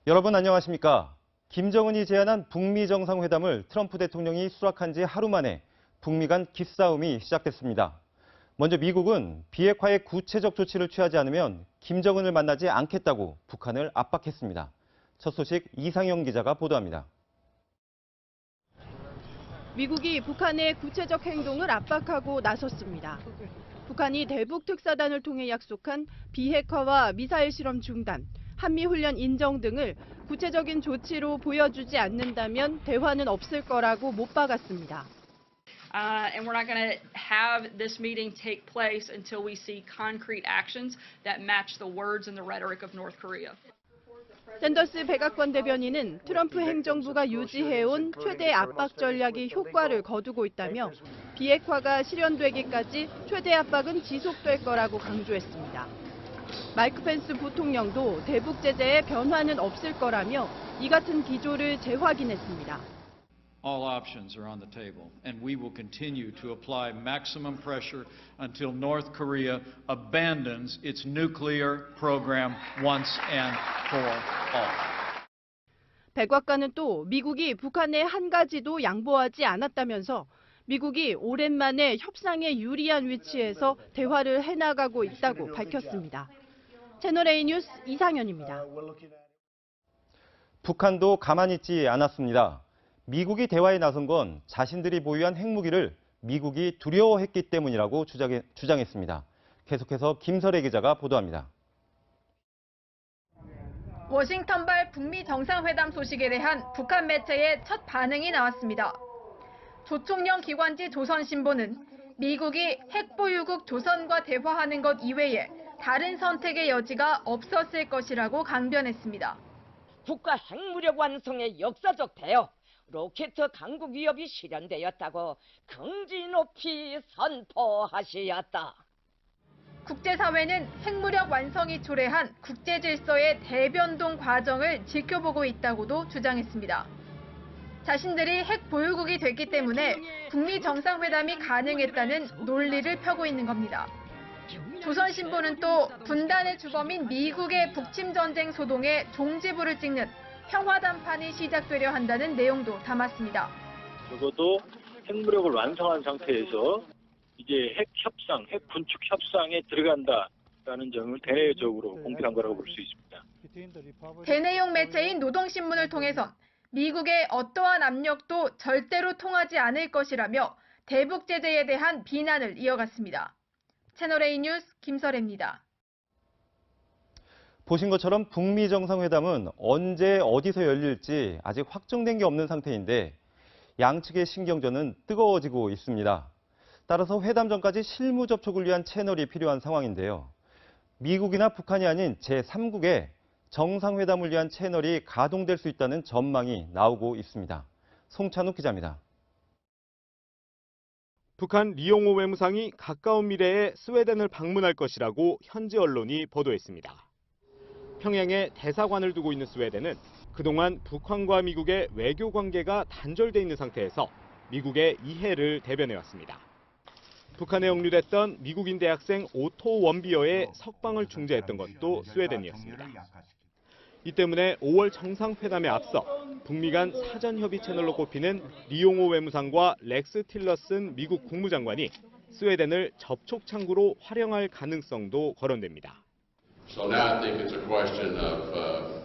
여러분 안녕하십니까? 김정은이 제안한 북미 정상회담을 트럼프 대통령이 수락한 지 하루 만에 북미 간 기싸움이 시작됐습니다. 먼저 미국은 비핵화에 구체적 조치를 취하지 않으면 김정은을 만나지 않겠다고 북한을 압박했습니다. 첫 소식 이상영 기자가 보도합니다. 미국이 북한의 구체적 행동을 압박하고 나섰습니다. 북한이 대북 특사단을 통해 약속한 비핵화와 미사일 실험 중단, 한미훈련 인정 등을 구체적인 조치로 보여주지 않는다면 대화는 없을 거라고 못 박았습니다. And we're not going to have this meeting take place until we see concrete actions that match the words and the rhetoric of North Korea. 샌더스 백악관 대변인은 트럼프 행정부가 유지해온 최대 압박 전략이 효과를 거두고 있다며 비핵화가 실현되기까지 최대 압박은 지속될 거라고 강조했습니다. 마이크 펜스 부통령도 대북 제재에 변화는 없을 거라며 이 같은 기조를 재확인했습니다. All options are on the table, and we will continue to apply maximum pressure until North Korea abandons its nuclear program once and for all. 백악관은 또 미국이 북한의 한 가지도 양보하지 않았다면서 미국이 오랜만에 협상에 유리한 위치에서 대화를 해나가고 있다고 밝혔습니다. 채널A 뉴스 이상현입니다. 북한도 가만히 있지 않았습니다. 미국이 대화에 나선 건 자신들이 보유한 핵무기를 미국이 두려워했기 때문이라고 주장했습니다. 계속해서 김설혜 기자가 보도합니다. 워싱턴발 북미 정상회담 소식에 대한 북한 매체의 첫 반응이 나왔습니다. 조총련 기관지 조선신보는 미국이 핵보유국 조선과 대화하는 것 이외에 다른 선택의 여지가 없었을 것이라고 강변했습니다. 국가 핵무력 완성의 역사적 대여, 로켓 강국 위협이 실현되었다고 긍지 높이 선포하시었다. 국제사회는 핵무력 완성이 초래한 국제 질서의 대변동 과정을 지켜보고 있다고도 주장했습니다. 자신들이 핵 보유국이 됐기 때문에 북미 정상회담이 가능했다는 논리를 펴고 있는 겁니다. 조선신보는 또 분단의 주범인 미국의 북침 전쟁 소동에 종지부를 찍는 평화 담판이 시작되려 한다는 내용도 담았습니다. 적어도 핵무력을 완성한 상태에서 이제 핵 협상, 핵 군축 협상에 들어간다라는 점을 대내적으로 공표한 거라고 볼 수 있습니다. 대내용 매체인 노동신문을 통해선 미국의 어떠한 압력도 절대로 통하지 않을 것이라며 대북 제재에 대한 비난을 이어갔습니다. 채널A 뉴스 김설혜입니다. 보신 것처럼 북미 정상회담은 언제 어디서 열릴지 아직 확정된 게 없는 상태인데 양측의 신경전은 뜨거워지고 있습니다. 따라서 회담 전까지 실무 접촉을 위한 채널이 필요한 상황인데요. 미국이나 북한이 아닌 제3국에 정상회담을 위한 채널이 가동될 수 있다는 전망이 나오고 있습니다. 송찬욱 기자입니다. 북한 리용호 외무상이 가까운 미래에 스웨덴을 방문할 것이라고 현지 언론이 보도했습니다. 평양에 대사관을 두고 있는 스웨덴은 그동안 북한과 미국의 외교 관계가 단절돼 있는 상태에서 미국의 이해를 대변해왔습니다. 북한에 억류됐던 미국인 대학생 오토 원비어의 석방을 중재했던 것도 스웨덴이었습니다. 이 때문에 5월 정상회담에 앞서 북미 간 사전협의 채널로 꼽히는 리용호 외무상과 렉스 틸러슨 미국 국무장관이 스웨덴을 접촉 창구로 활용할 가능성도 거론됩니다. So now I think it's a question of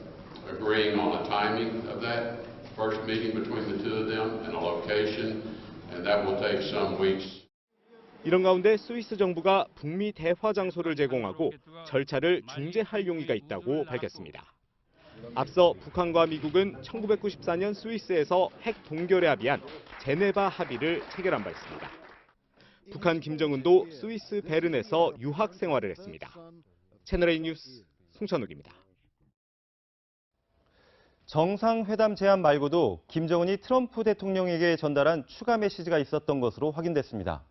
agreeing on the timing of that first meeting between the two of them and a location, and that will take some weeks. 이런 가운데 스위스 정부가 북미 대화 장소를 제공하고 절차를 중재할 용의가 있다고 밝혔습니다. 앞서 북한과 미국은 1994년 스위스에서 핵 동결에 합의한 제네바 합의를 체결한 바 있습니다. 북한 김정은도 스위스 베른에서 유학 생활을 했습니다. 채널A 뉴스 송찬욱입니다. 정상회담 제안 말고도 김정은이 트럼프 대통령에게 전달한 추가 메시지가 있었던 것으로 확인됐습니다.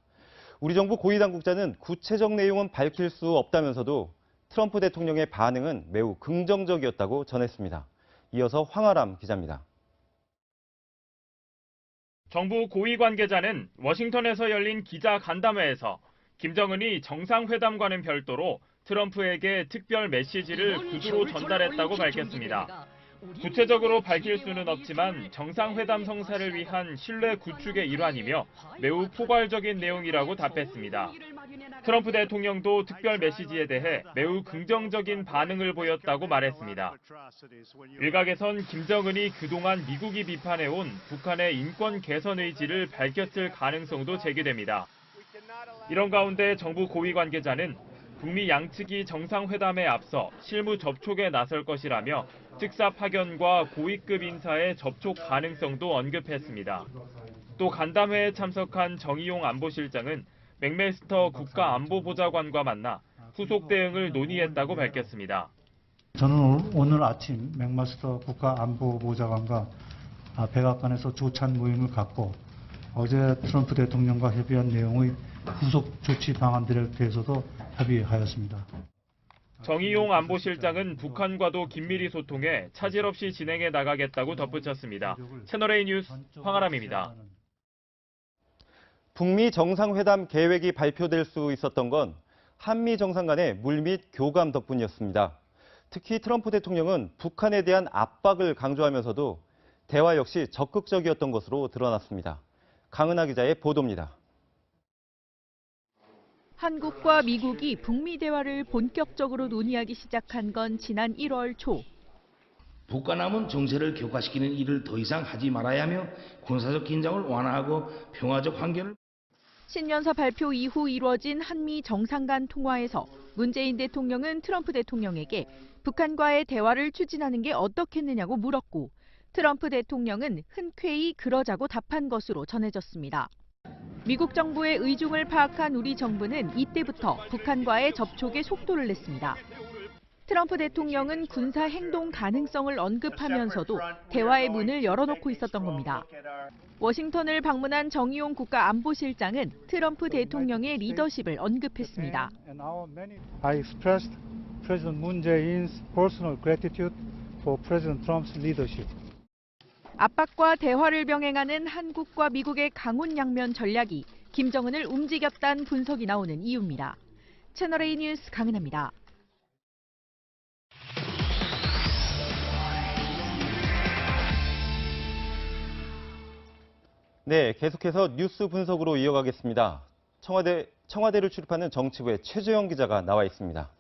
우리 정부 고위 당국자는 구체적 내용은 밝힐 수 없다면서도 트럼프 대통령의 반응은 매우 긍정적이었다고 전했습니다. 이어서 황아람 기자입니다. 정부 고위 관계자는 워싱턴에서 열린 기자 간담회에서 김정은이 정상회담과는 별도로 트럼프에게 특별 메시지를 구두로 전달했다고 밝혔습니다. 구체적으로 밝힐 수는 없지만 정상회담 성사를 위한 신뢰 구축의 일환이며 매우 포괄적인 내용이라고 답했습니다. 트럼프 대통령도 특별 메시지에 대해 매우 긍정적인 반응을 보였다고 말했습니다. 일각에선 김정은이 그동안 미국이 비판해온 북한의 인권 개선 의지를 밝혔을 가능성도 제기됩니다. 이런 가운데 정부 고위 관계자는 북미 양측이 정상회담에 앞서 실무 접촉에 나설 것이라며 특사 파견과 고위급 인사의 접촉 가능성도 언급했습니다. 또 간담회에 참석한 정의용 안보실장은 맥메스터 국가안보보좌관과 만나 후속 대응을 논의했다고 밝혔습니다. 저는 오늘 아침 맥마스터 국가안보보좌관과 백악관에서 조찬 모임을 갖고 어제 트럼프 대통령과 협의한 내용의 후속 조치 방안들에 대해서도 협의하였습니다. 정의용 안보실장은 북한과도 긴밀히 소통해 차질 없이 진행해 나가겠다고 덧붙였습니다. 채널A 뉴스 황아람입니다. 북미 정상회담 계획이 발표될 수 있었던 건 한미 정상 간의 물밑 교감 덕분이었습니다. 특히 트럼프 대통령은 북한에 대한 압박을 강조하면서도 대화 역시 적극적이었던 것으로 드러났습니다. 강은하 기자의 보도입니다. 한국과 미국이 북미 대화를 본격적으로 논의하기 시작한 건 지난 1월 초. 북한함은 정세를 격화시키는 일을 더 이상 하지 말아야 하며 군사적 긴장을 완화하고 평화적 환경을 신년사 발표 이후 이루어진 한미 정상 간 통화에서 문재인 대통령은 트럼프 대통령에게 북한과의 대화를 추진하는 게 어떻겠느냐고 물었고 트럼프 대통령은 흔쾌히 그러자고 답한 것으로 전해졌습니다. 미국 정부의 의중을 파악한 우리 정부는 이때부터 북한과의 접촉에 속도를 냈습니다. 트럼프 대통령은 군사 행동 가능성을 언급하면서도 대화의 문을 열어놓고 있었던 겁니다. 워싱턴을 방문한 정의용 국가안보실장은 트럼프 대통령의 리더십을 언급했습니다. I expressed President Moon Jae-in's personal gratitude for President Trump's leadership. 압박과 대화를 병행하는 한국과 미국의 강훈양면 전략이 김정은을 움직였다는 분석이 나오는 이유입니다. 채널A 뉴스 강은하입니다. 네, 계속해서 뉴스 분석으로 이어가겠습니다. 청와대를 출입하는 정치부의 최재형 기자가 나와 있습니다.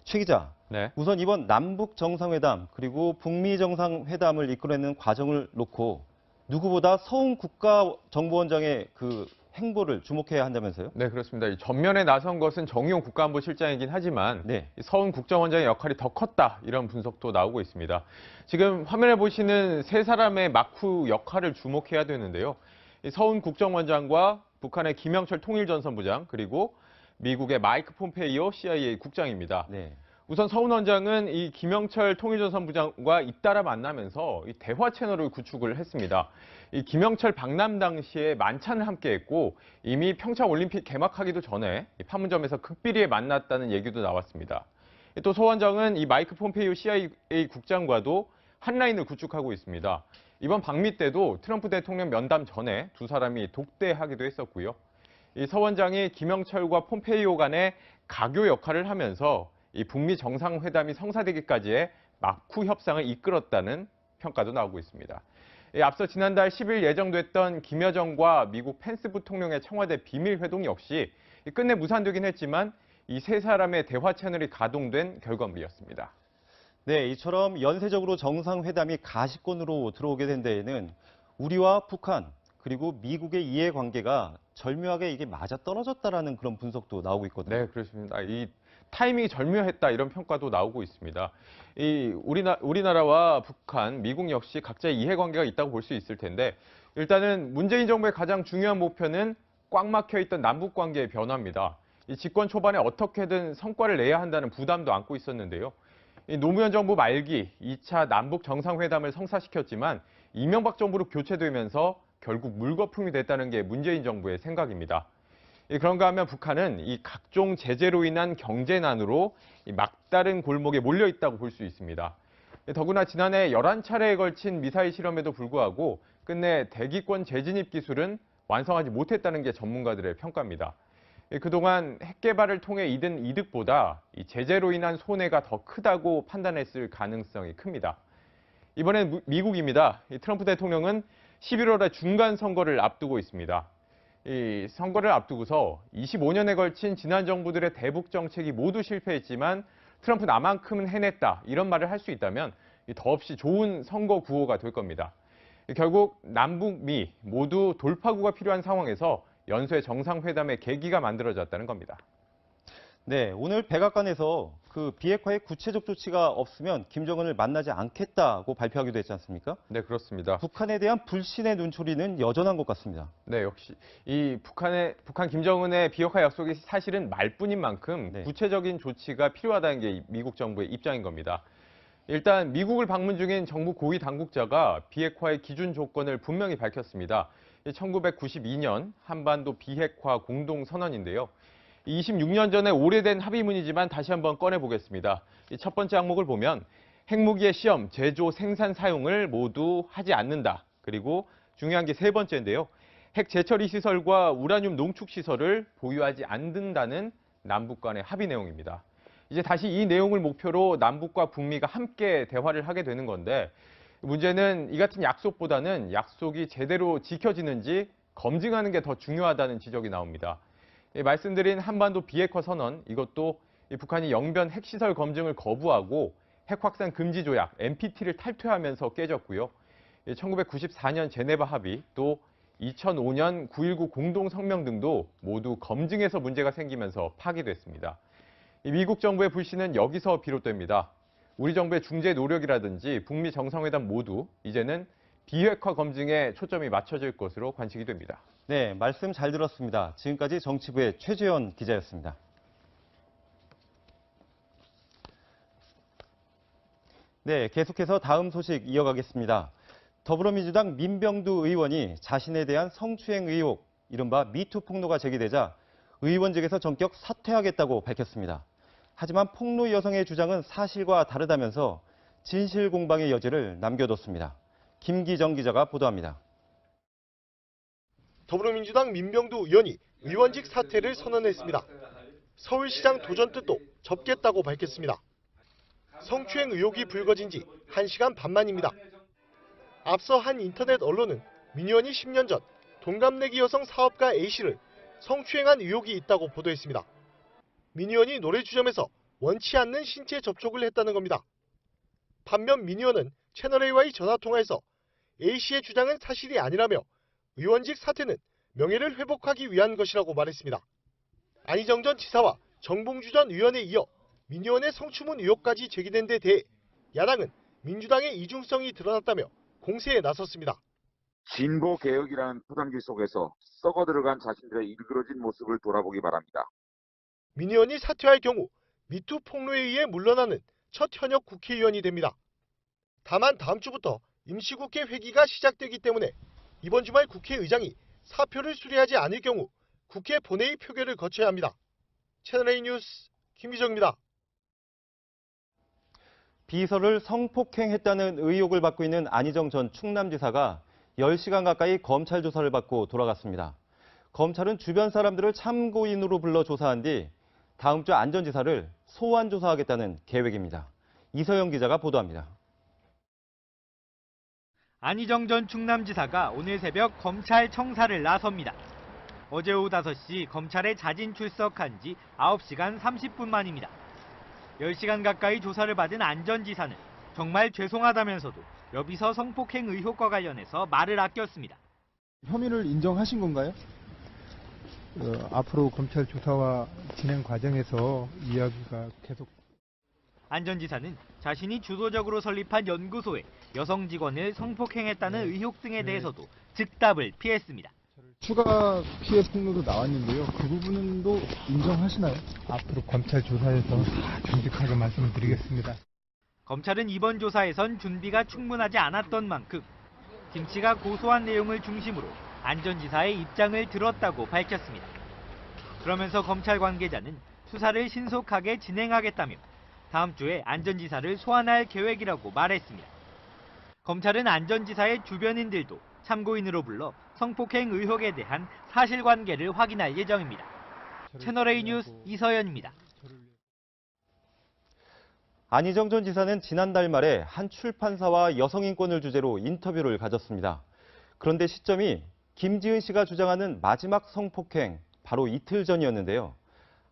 최 기자, 네. 우선 이번 남북 정상회담 그리고 북미 정상회담을 이끌어내는 과정을 놓고 누구보다 서훈 국가정보원장의 그 행보를 주목해야 한다면서요? 네, 그렇습니다. 이 전면에 나선 것은 정의용 국가안보실장이긴 하지만 네. 서훈 국정원장의 역할이 더 컸다, 이런 분석도 나오고 있습니다. 지금 화면에 보시는 세 사람의 막후 역할을 주목해야 되는데요. 이 서훈 국정원장과 북한의 김영철 통일전선부장 그리고 미국의 마이크 폼페이오 CIA 국장입니다. 네. 우선 서훈 원장은 이 김영철 통일전선부장과 잇따라 만나면서 이 대화 채널을 구축을 했습니다. 이 김영철 방남 당시에 만찬을 함께했고 이미 평창 올림픽 개막하기도 전에 이 판문점에서 극비리에 만났다는 얘기도 나왔습니다. 또 서 원장은 이 마이크 폼페이오 CIA 국장과도 한 라인을 구축하고 있습니다. 이번 방미 때도 트럼프 대통령 면담 전에 두 사람이 독대하기도 했었고요. 이 서 원장이 김영철과 폼페이오 간의 가교 역할을 하면서 이 북미 정상회담이 성사되기까지의 막후 협상을 이끌었다는 평가도 나오고 있습니다. 앞서 지난달 10일 예정됐던 김여정과 미국 펜스 부통령의 청와대 비밀회동 역시 끝내 무산되긴 했지만 이 세 사람의 대화 채널이 가동된 결과물이었습니다. 네, 이처럼 연쇄적으로 정상회담이 가시권으로 들어오게 된 데에는 우리와 북한 그리고 미국의 이해관계가 절묘하게 이게 맞아떨어졌다라는 그런 분석도 나오고 있거든요. 네, 그렇습니다. 이 타이밍이 절묘했다, 이런 평가도 나오고 있습니다. 이 우리나라와 북한, 미국 역시 각자의 이해관계가 있다고 볼 수 있을 텐데 일단은 문재인 정부의 가장 중요한 목표는 꽉 막혀있던 남북관계의 변화입니다. 이 집권 초반에 어떻게든 성과를 내야 한다는 부담도 안고 있었는데요. 이 노무현 정부 말기 2차 남북 정상회담을 성사시켰지만 이명박 정부로 교체되면서 결국 물거품이 됐다는 게 문재인 정부의 생각입니다. 그런가 하면 북한은 이 각종 제재로 인한 경제난으로 막다른 골목에 몰려 있다고 볼 수 있습니다. 더구나 지난해 11차례에 걸친 미사일 실험에도 불구하고 끝내 대기권 재진입 기술은 완성하지 못했다는 게 전문가들의 평가입니다. 그동안 핵 개발을 통해 얻은 이득보다 이 제재로 인한 손해가 더 크다고 판단했을 가능성이 큽니다. 이번엔 미국입니다. 트럼프 대통령은 11월에 중간 선거를 앞두고 있습니다. 이 선거를 앞두고서 25년에 걸친 지난 정부들의 대북 정책이 모두 실패했지만 트럼프 나만큼은 해냈다 이런 말을 할 수 있다면 더없이 좋은 선거 구호가 될 겁니다. 결국 남북미 모두 돌파구가 필요한 상황에서 연쇄 정상회담의 계기가 만들어졌다는 겁니다. 네, 오늘 백악관에서 그 비핵화의 구체적 조치가 없으면 김정은을 만나지 않겠다고 발표하기도 했지 않습니까? 네, 그렇습니다. 북한에 대한 불신의 눈초리는 여전한 것 같습니다. 네, 역시 이 북한 김정은의 비핵화 약속이 사실은 말뿐인 만큼 네. 구체적인 조치가 필요하다는 게 미국 정부의 입장인 겁니다. 일단 미국을 방문 중인 정부 고위 당국자가 비핵화의 기준 조건을 분명히 밝혔습니다. 1992년 한반도 비핵화 공동선언인데요. 26년 전에 오래된 합의문이지만 다시 한번 꺼내보겠습니다. 첫 번째 항목을 보면 핵무기의 시험, 제조, 생산, 사용을 모두 하지 않는다. 그리고 중요한 게 세 번째인데요. 핵 재처리 시설과 우라늄 농축 시설을 보유하지 않는다는 남북 간의 합의 내용입니다. 이제 다시 이 내용을 목표로 남북과 북미가 함께 대화를 하게 되는 건데 문제는 이 같은 약속보다는 약속이 제대로 지켜지는지 검증하는 게 더 중요하다는 지적이 나옵니다. 말씀드린 한반도 비핵화 선언, 이것도 북한이 영변 핵시설 검증을 거부하고 핵 확산 금지 조약, NPT를 탈퇴하면서 깨졌고요. 1994년 제네바 합의, 또 2005년 9.19 공동성명 등도 모두 검증에서 문제가 생기면서 파기됐습니다. 미국 정부의 불신은 여기서 비롯됩니다. 우리 정부의 중재 노력이라든지 북미 정상회담 모두 이제는 비핵화 검증에 초점이 맞춰질 것으로 관측이 됩니다. 네, 말씀 잘 들었습니다. 지금까지 정치부의 최재현 기자였습니다. 네, 계속해서 다음 소식 이어가겠습니다. 더불어민주당 민병두 의원이 자신에 대한 성추행 의혹, 이른바 미투 폭로가 제기되자 의원직에서 전격 사퇴하겠다고 밝혔습니다. 하지만 폭로 여성의 주장은 사실과 다르다면서 진실 공방의 여지를 남겨뒀습니다. 김기정 기자가 보도합니다. 더불어민주당 민병두 의원이 의원직 사퇴를 선언했습니다. 서울시장 도전 뜻도 접겠다고 밝혔습니다. 성추행 의혹이 불거진 지 1시간 반 만입니다. 앞서 한 인터넷 언론은 민 의원이 10년 전 동갑내기 여성 사업가 A씨를 성추행한 의혹이 있다고 보도했습니다. 민 의원이 노래주점에서 원치 않는 신체 접촉을 했다는 겁니다. 반면 민 의원은 채널A와의 전화통화에서 A씨의 주장은 사실이 아니라며 의원직 사퇴는 명예를 회복하기 위한 것이라고 말했습니다. 안희정 전 지사와 정봉주 전 의원에 이어 민 의원의 성추문 의혹까지 제기된 데 대해 야당은 민주당의 이중성이 드러났다며 공세에 나섰습니다. 진보 개혁이라는 포장지 속에서 썩어 들어간 자신들의 일그러진 모습을 돌아보기 바랍니다. 민 의원이 사퇴할 경우 미투 폭로에 의해 물러나는 첫 현역 국회의원이 됩니다. 다만 다음 주부터 임시국회 회기가 시작되기 때문에 이번 주말 국회의장이 사표를 수리하지 않을 경우 국회 본회의 표결을 거쳐야 합니다. 채널A 뉴스 김기정입니다. 비서를 성폭행했다는 의혹을 받고 있는 안희정 전 충남지사가 10시간 가까이 검찰 조사를 받고 돌아갔습니다. 검찰은 주변 사람들을 참고인으로 불러 조사한 뒤 다음 주 안전지사를 소환 조사하겠다는 계획입니다. 이서영 기자가 보도합니다. 안희정 전 충남지사가 오늘 새벽 검찰 청사를 나섭니다. 어제 오후 5시 검찰에 자진 출석한 지 9시간 30분 만입니다. 10시간 가까이 조사를 받은 안 전 지사는 정말 죄송하다면서도 여비서 성폭행 의혹과 관련해서 말을 아꼈습니다. 혐의를 인정하신 건가요? 앞으로 검찰 조사와 진행 과정에서 이야기가 계속. 안 전 지사는 자신이 주도적으로 설립한 연구소에 여성 직원을 성폭행했다는 의혹 등에 대해서도 즉답을 피했습니다. 추가 피해 폭로도 나왔는데요. 그 부분도 인정하시나요? 앞으로 검찰 조사에서 정직하게 말씀을 드리겠습니다. 검찰은 이번 조사에선 준비가 충분하지 않았던 만큼 김 씨가 고소한 내용을 중심으로 안 전 지사의 입장을 들었다고 밝혔습니다. 그러면서 검찰 관계자는 수사를 신속하게 진행하겠다며 다음 주에 안 전 지사를 소환할 계획이라고 말했습니다. 검찰은 안 전 지사의 주변인들도 참고인으로 불러 성폭행 의혹에 대한 사실관계를 확인할 예정입니다. 채널A 뉴스 이서연입니다. 안희정 전 지사는 지난달 말에 한 출판사와 여성인권을 주제로 인터뷰를 가졌습니다. 그런데 시점이 김지은 씨가 주장하는 마지막 성폭행 바로 이틀 전이었는데요.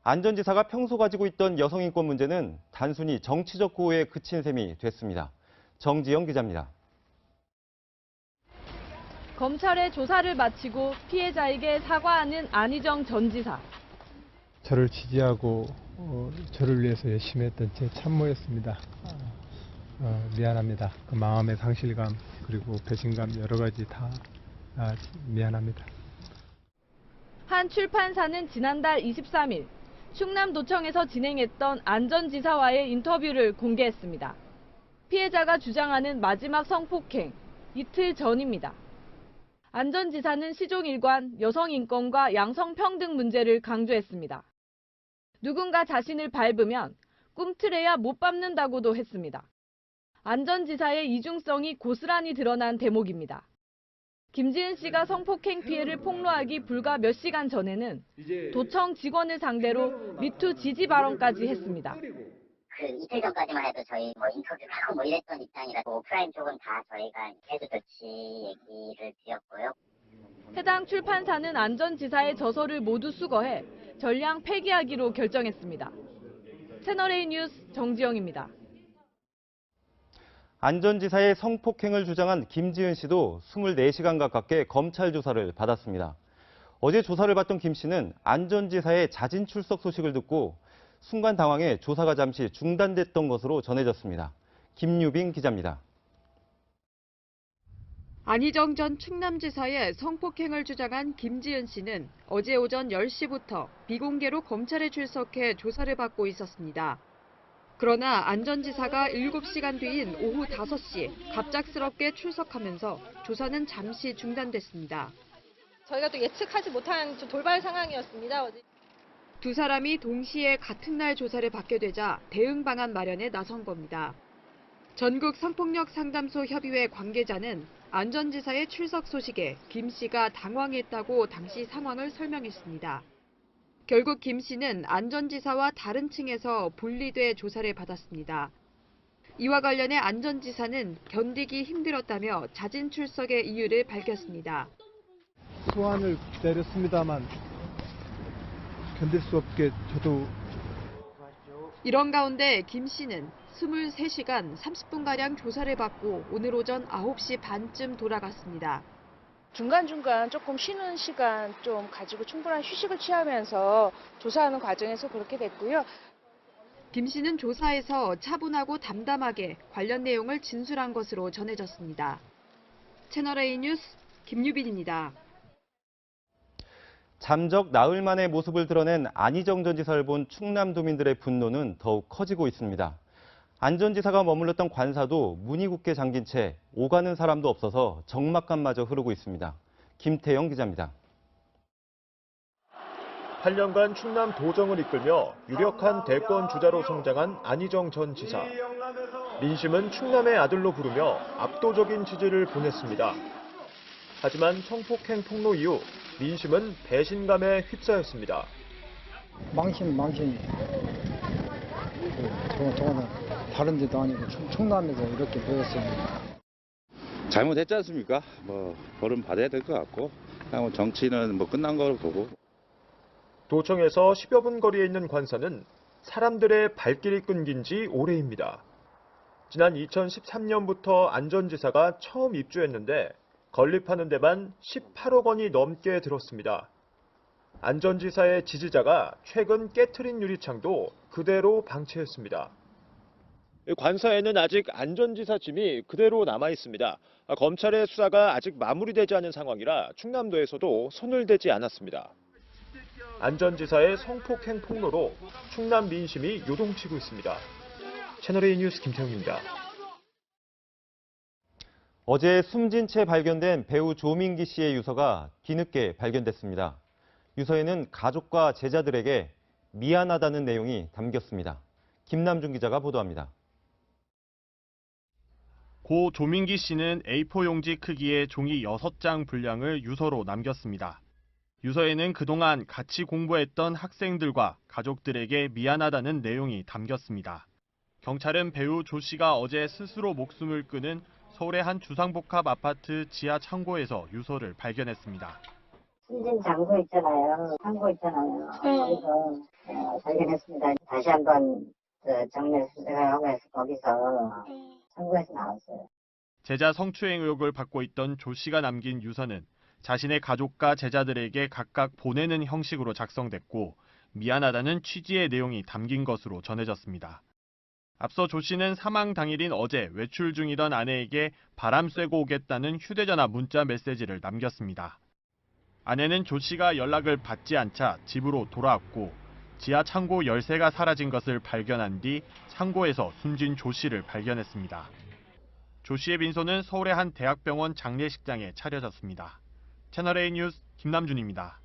안 전 지사가 평소 가지고 있던 여성인권 문제는 단순히 정치적 구호에 그친 셈이 됐습니다. 정지영 기자입니다. 검찰의 조사를 마치고 피해자에게 사과하는 안희정 전 지사. 저를 지지하고 저를 위해서 열심히 했던 제 참모였습니다. 미안합니다. 그 마음의 상실감 그리고 배신감 여러 가지 다 미안합니다. 한 출판사는 지난달 23일 충남도청에서 진행했던 안 전 지사와의 인터뷰를 공개했습니다. 피해자가 주장하는 마지막 성폭행, 이틀 전입니다. 안 전 지사는 시종일관 여성인권과 양성평등 문제를 강조했습니다. 누군가 자신을 밟으면 꿈틀해야 못 밟는다고도 했습니다. 안 전 지사의 이중성이 고스란히 드러난 대목입니다. 김지은 씨가 성폭행 피해를 폭로하기 불과 몇 시간 전에는 도청 직원을 상대로 미투 지지 발언까지 했습니다. 그 이틀 전까지만 해도 저희 인터뷰를 하고 이랬던 입장이라서 오프라인 쪽은 다 저희가 해도 좋지 얘기를 드렸고요. 해당 출판사는 안 전 지사의 저서를 모두 수거해 전량 폐기하기로 결정했습니다. 채널A 뉴스 정지영입니다. 안 전 지사의 성폭행을 주장한 김지은 씨도 24시간 가깝게 검찰 조사를 받았습니다. 어제 조사를 받던 김 씨는 안 전 지사의 자진 출석 소식을 듣고 순간 당황해 조사가 잠시 중단됐던 것으로 전해졌습니다. 김유빈 기자입니다. 안희정 전 충남지사의 성폭행을 주장한 김지은 씨는 어제 오전 10시부터 비공개로 검찰에 출석해 조사를 받고 있었습니다. 그러나 안 전 지사가 7시간 뒤인 오후 5시 갑작스럽게 출석하면서 조사는 잠시 중단됐습니다. 저희가 또 예측하지 못한 돌발 상황이었습니다. 어제. 두 사람이 동시에 같은 날 조사를 받게 되자 대응 방안 마련에 나선 겁니다. 전국 성폭력 상담소 협의회 관계자는 안 전 지사의 출석 소식에 김 씨가 당황했다고 당시 상황을 설명했습니다. 결국 김 씨는 안 전 지사와 다른 층에서 분리돼 조사를 받았습니다. 이와 관련해 안 전 지사는 견디기 힘들었다며 자진 출석의 이유를 밝혔습니다. 소환을 기다렸습니다만 견딜 수 없게 저도. 이런 가운데 김 씨는 23시간 30분가량 조사를 받고 오늘 오전 9시 반쯤 돌아갔습니다. 중간중간 조금 쉬는 시간 좀 가지고 충분한 휴식을 취하면서 조사하는 과정에서 그렇게 됐고요. 김 씨는 조사에서 차분하고 담담하게 관련 내용을 진술한 것으로 전해졌습니다. 채널A 뉴스 김유빈입니다. 잠적 나흘 만의 모습을 드러낸 안희정 전 지사를 본 충남도민들의 분노는 더욱 커지고 있습니다. 안 전 지사가 머물렀던 관사도 문이 굳게 잠긴 채 오가는 사람도 없어서 적막감마저 흐르고 있습니다. 김태영 기자입니다. 8년간 충남 도정을 이끌며 유력한 대권 주자로 성장한 안희정 전 지사. 민심은 충남의 아들로 부르며 압도적인 지지를 보냈습니다. 하지만 성폭행 폭로 이후 민심은 배신감에 휩싸였습니다. 망신이. 저거는 다른 데도 아니고 충남에서 이렇게 보였습니다. 잘못했지 않습니까? 벌은 받아야 될 것 같고 그냥 정치는 끝난 거로 보고. 도청에서 10여 분 거리에 있는 관사는 사람들의 발길이 끊긴 지 오래입니다. 지난 2013년부터 안 전 지사가 처음 입주했는데 건립하는 데만 18억 원이 넘게 들었습니다. 안 전 지사의 지지자가 최근 깨트린 유리창도 그대로 방치했습니다. 관사에는 아직 안 전 지사 짐이 그대로 남아 있습니다. 검찰의 수사가 아직 마무리되지 않은 상황이라 충남도에서도 손을 대지 않았습니다. 안 전 지사의 성폭행 폭로로 충남 민심이 요동치고 있습니다. 채널A 뉴스 김태웅입니다. 어제 숨진 채 발견된 배우 조민기 씨의 유서가 뒤늦게 발견됐습니다. 유서에는 가족과 제자들에게 미안하다는 내용이 담겼습니다. 김남준 기자가 보도합니다. 고 조민기 씨는 A4 용지 크기의 종이 6장 분량을 유서로 남겼습니다. 유서에는 그동안 같이 공부했던 학생들과 가족들에게 미안하다는 내용이 담겼습니다. 경찰은 배우 조 씨가 어제 스스로 목숨을 끊은 서울의 한 주상복합 아파트 지하 창고에서 유서를 발견했습니다. 숨진 장소 있잖아요. 창고 있잖아요. 거기서 발견했습니다. 다시 한번 정밀 수색을 하고 해서 거기서 창고에서 나왔어요. 제자 성추행 의혹을 받고 있던 조 씨가 남긴 유서는 자신의 가족과 제자들에게 각각 보내는 형식으로 작성됐고 미안하다는 취지의 내용이 담긴 것으로 전해졌습니다. 앞서 조 씨는 사망 당일인 어제 외출 중이던 아내에게 바람 쐬고 오겠다는 휴대전화 문자 메시지를 남겼습니다. 아내는 조 씨가 연락을 받지 않자 집으로 돌아왔고 지하 창고 열쇠가 사라진 것을 발견한 뒤 창고에서 숨진 조 씨를 발견했습니다. 조 씨의 빈소는 서울의 한 대학병원 장례식장에 차려졌습니다. 채널A 뉴스 김남준입니다.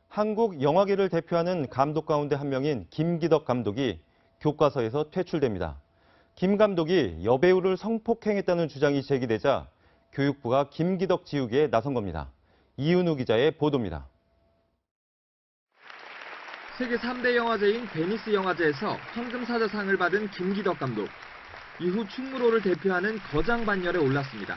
한국 영화계를 대표하는 감독 가운데 한 명인 김기덕 감독이 교과서에서 퇴출됩니다. 김 감독이 여배우를 성폭행했다는 주장이 제기되자 교육부가 김기덕 지우기에 나선 겁니다. 이은우 기자의 보도입니다. 세계 3대 영화제인 베니스 영화제에서 황금사자상을 받은 김기덕 감독. 이후 충무로를 대표하는 거장 반열에 올랐습니다.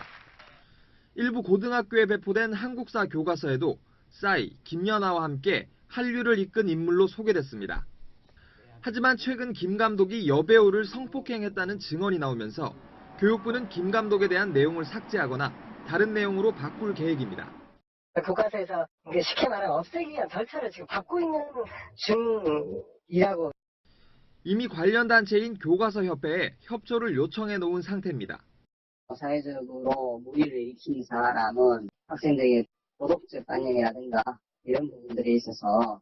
일부 고등학교에 배포된 한국사 교과서에도 싸이, 김연아와 함께 한류를 이끈 인물로 소개됐습니다. 하지만 최근 김 감독이 여배우를 성폭행했다는 증언이 나오면서 교육부는 김 감독에 대한 내용을 삭제하거나 다른 내용으로 바꿀 계획입니다. 교과서에서 쉽게 말하면 없애기 위한 절차를 지금 밟고 있는 중이라고. 이미 관련 단체인 교과서협회에 협조를 요청해 놓은 상태입니다. 사회적으로 무리를 일으킨 사람은 학생들에게 도덕적 관념이라든가 이런 부분들에 있어서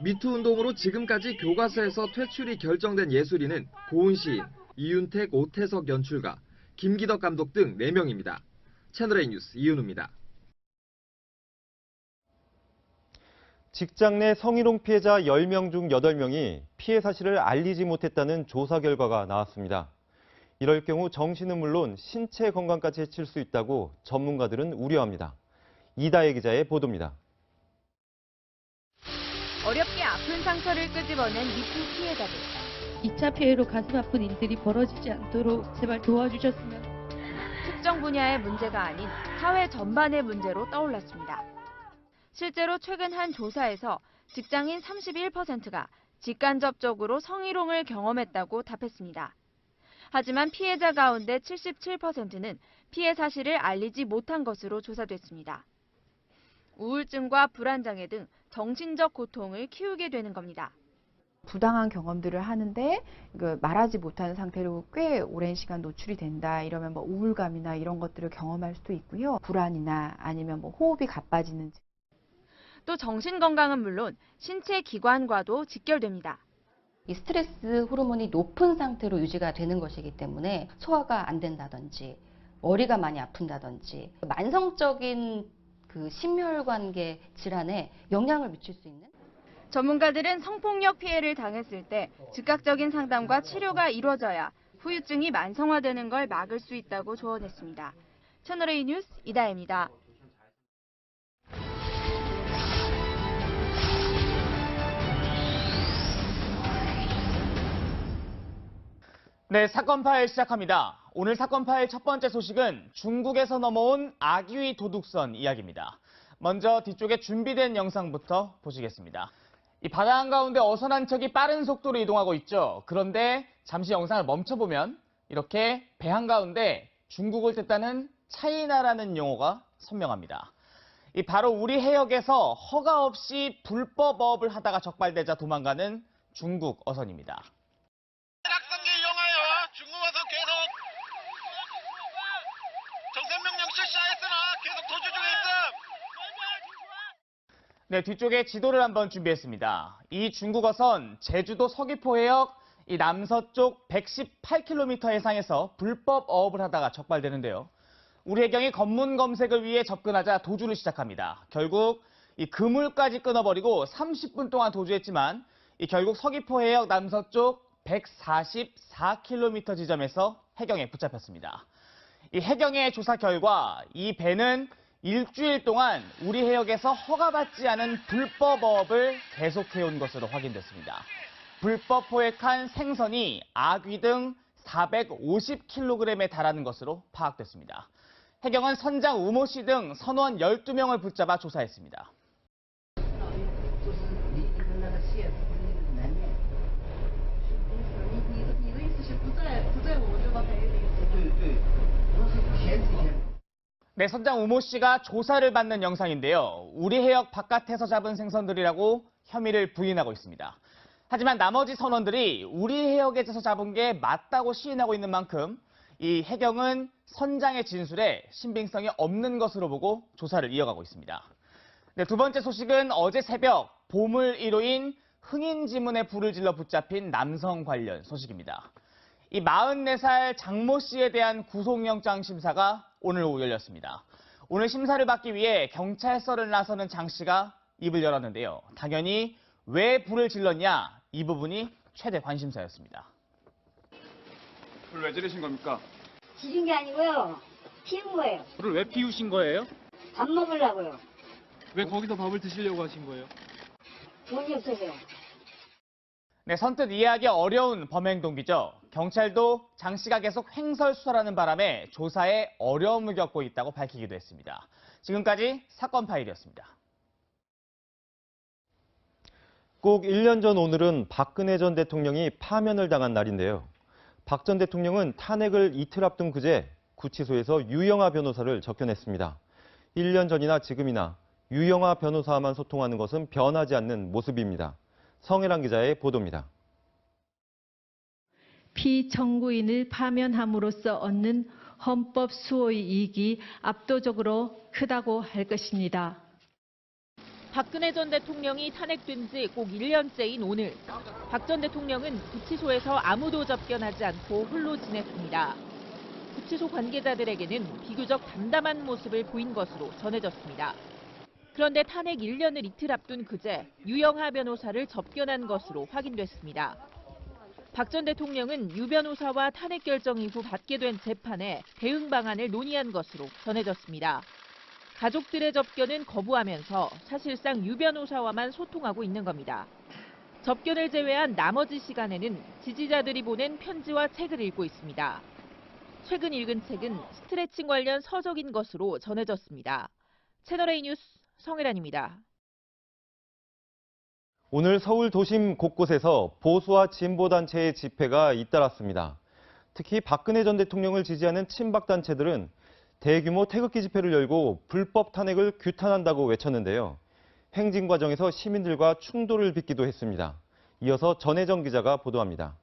미투 운동으로 지금까지 교과서에서 퇴출이 결정된 예술인은 고은 시인, 이윤택, 오태석 연출가, 김기덕 감독 등 4명입니다. 채널A 뉴스 이은우입니다. 직장 내 성희롱 피해자 10명 중 8명이 피해 사실을 알리지 못했다는 조사 결과가 나왔습니다. 이럴 경우 정신은 물론 신체 건강까지 해칠 수 있다고 전문가들은 우려합니다. 이다혜 기자의 보도입니다. 어렵게 아픈 상처를 끄집어낸 미투 피해자들. 2차 피해로 가슴 아픈 일들이 벌어지지 않도록 제발 도와주셨으면. 특정 분야의 문제가 아닌 사회 전반의 문제로 떠올랐습니다. 실제로 최근 한 조사에서 직장인 31%가 직간접적으로 성희롱을 경험했다고 답했습니다. 하지만 피해자 가운데 77%는 피해 사실을 알리지 못한 것으로 조사됐습니다. 우울증과 불안장애 등 정신적 고통을 키우게 되는 겁니다. 부당한 경험들을 하는데 말하지 못하는 상태로 꽤 오랜 시간 노출이 된다. 이러면 우울감이나 이런 것들을 경험할 수도 있고요. 불안이나 아니면 호흡이 가빠지는. 또 정신 건강은 물론 신체 기관과도 직결됩니다. 이 스트레스 호르몬이 높은 상태로 유지가 되는 것이기 때문에 소화가 안 된다든지 머리가 많이 아픈다든지 만성적인 심혈관계 질환에 영향을 미칠 수 있는. 전문가들은 성폭력 피해를 당했을 때 즉각적인 상담과 치료가 이루어져야 후유증이 만성화되는 걸 막을 수 있다고 조언했습니다. 채널A 뉴스 이다혜입니다. 네, 사건 파일 시작합니다. 오늘 사건 파일 첫 번째 소식은 중국에서 넘어온 악의 도둑선 이야기입니다. 먼저 뒤쪽에 준비된 영상부터 보시겠습니다. 이 바다 한가운데 어선한 척이 빠른 속도로 이동하고 있죠. 그런데 잠시 영상을 멈춰보면 이렇게 배 한가운데 중국을 뜻하는 차이나라는 용어가 선명합니다. 이 바로 우리 해역에서 허가 없이 불법 어업을 하다가 적발되자 도망가는 중국 어선입니다. 네, 뒤쪽에 지도를 한번 준비했습니다. 이 중국 어선 제주도 서귀포 해역 이 남서쪽 118km 해상에서 불법 어업을 하다가 적발되는데요. 우리 해경이 검문 검색을 위해 접근하자 도주를 시작합니다. 결국 이 그물까지 끊어버리고 30분 동안 도주했지만 결국 서귀포 해역 남서쪽 144km 지점에서 해경에 붙잡혔습니다. 이 해경의 조사 결과 이 배는 일주일 동안 우리 해역에서 허가받지 않은 불법 어업을 계속해온 것으로 확인됐습니다. 불법 포획한 생선이 아귀 등 450kg에 달하는 것으로 파악됐습니다. 해경은 선장 우모 씨 등 선원 12명을 붙잡아 조사했습니다. 네, 선장 우모 씨가 조사를 받는 영상인데요. 우리 해역 바깥에서 잡은 생선들이라고 혐의를 부인하고 있습니다. 하지만 나머지 선원들이 우리 해역에서 잡은 게 맞다고 시인하고 있는 만큼 이 해경은 선장의 진술에 신빙성이 없는 것으로 보고 조사를 이어가고 있습니다. 네, 두 번째 소식은 어제 새벽 보물 1호인 흥인지문에 불을 질러 붙잡힌 남성 관련 소식입니다. 이 44살 장모 씨에 대한 구속영장 심사가 오늘 오후 열렸습니다. 오늘 심사를 받기 위해 경찰서를 나서는 장 씨가 입을 열었는데요. 당연히 왜 불을 질렀냐, 이 부분이 최대 관심사였습니다. 불 왜 지르신 겁니까? 지른 게 아니고요. 피운 거예요. 불을 왜 피우신 거예요? 밥 먹으려고요. 왜 거기서 밥을 드시려고 하신 거예요? 돈이 없어서요. 네, 선뜻 이해하기 어려운 범행 동기죠. 경찰도 장 씨가 계속 횡설수설하는 바람에 조사에 어려움을 겪고 있다고 밝히기도 했습니다. 지금까지 사건 파일이었습니다. 꼭 1년 전 오늘은 박근혜 전 대통령이 파면을 당한 날인데요. 박 전 대통령은 탄핵을 이틀 앞둔 그제 구치소에서 유영하 변호사를 접견했습니다. 1년 전이나 지금이나 유영하 변호사와만 소통하는 것은 변하지 않는 모습입니다. 성혜란 기자의 보도입니다. 피청구인을 파면함으로써 얻는 헌법 수호의 이익이 압도적으로 크다고 할 것입니다. 박근혜 전 대통령이 탄핵된 지 꼭 1년째인 오늘, 박 전 대통령은 구치소에서 아무도 접견하지 않고 홀로 지냈습니다. 구치소 관계자들에게는 비교적 담담한 모습을 보인 것으로 전해졌습니다. 그런데 탄핵 1년을 이틀 앞둔 그제 유영하 변호사를 접견한 것으로 확인됐습니다. 박 전 대통령은 유 변호사와 탄핵 결정 이후 받게 된 재판에 대응 방안을 논의한 것으로 전해졌습니다. 가족들의 접견은 거부하면서 사실상 유 변호사와만 소통하고 있는 겁니다. 접견을 제외한 나머지 시간에는 지지자들이 보낸 편지와 책을 읽고 있습니다. 최근 읽은 책은 스트레칭 관련 서적인 것으로 전해졌습니다. 채널A 뉴스 성혜란입니다. 오늘 서울 도심 곳곳에서 보수와 진보단체의 집회가 잇따랐습니다. 특히 박근혜 전 대통령을 지지하는 친박단체들은 대규모 태극기 집회를 열고 불법 탄핵을 규탄한다고 외쳤는데요. 행진 과정에서 시민들과 충돌을 빚기도 했습니다. 이어서 전혜정 기자가 보도합니다.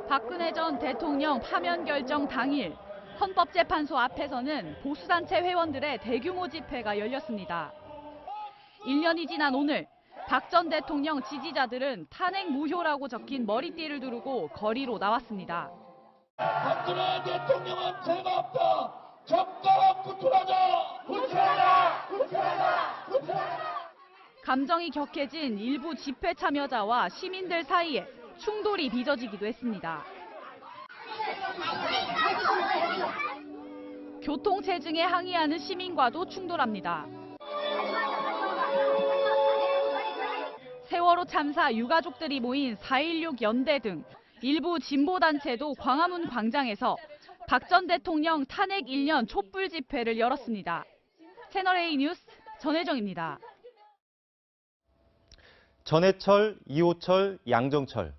박근혜 전 대통령 파면 결정 당일 헌법재판소 앞에서는 보수단체 회원들의 대규모 집회가 열렸습니다. 1년이 지난 오늘 박 전 대통령 지지자들은 탄핵 무효라고 적힌 머리띠를 두르고 거리로 나왔습니다. 박근혜 대통령은 죄가 없다. 적당한 구출하자. 구출하자. 구출하자. 구출하자. 감정이 격해진 일부 집회 참여자와 시민들 사이에 충돌이 빚어지기도 했습니다. 교통체증에 항의하는 시민과도 충돌합니다. 세월호 참사 유가족들이 모인 4.16 연대 등 일부 진보단체도 광화문 광장에서 박 전 대통령 탄핵 1년 촛불 집회를 열었습니다. 채널A 뉴스 전혜정입니다. 전해철, 이호철, 양정철.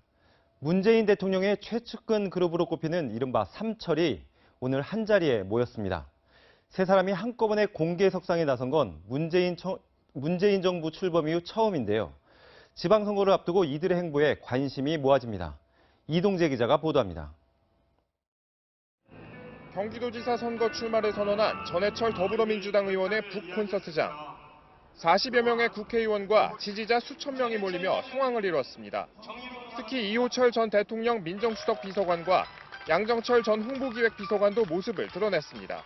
문재인 대통령의 최측근 그룹으로 꼽히는 이른바 삼철이 오늘 한자리에 모였습니다. 세 사람이 한꺼번에 공개 석상에 나선 건 문재인 정부 출범 이후 처음인데요. 지방선거를 앞두고 이들의 행보에 관심이 모아집니다. 이동재 기자가 보도합니다. 경기도지사 선거 출마를 선언한 전해철 더불어민주당 의원의 북콘서트장. 40여 명의 국회의원과 지지자 수천 명이 몰리며 성황을 이뤘습니다. 특히 이호철 전 대통령 민정수석 비서관과 양정철 전 홍보기획비서관도 모습을 드러냈습니다.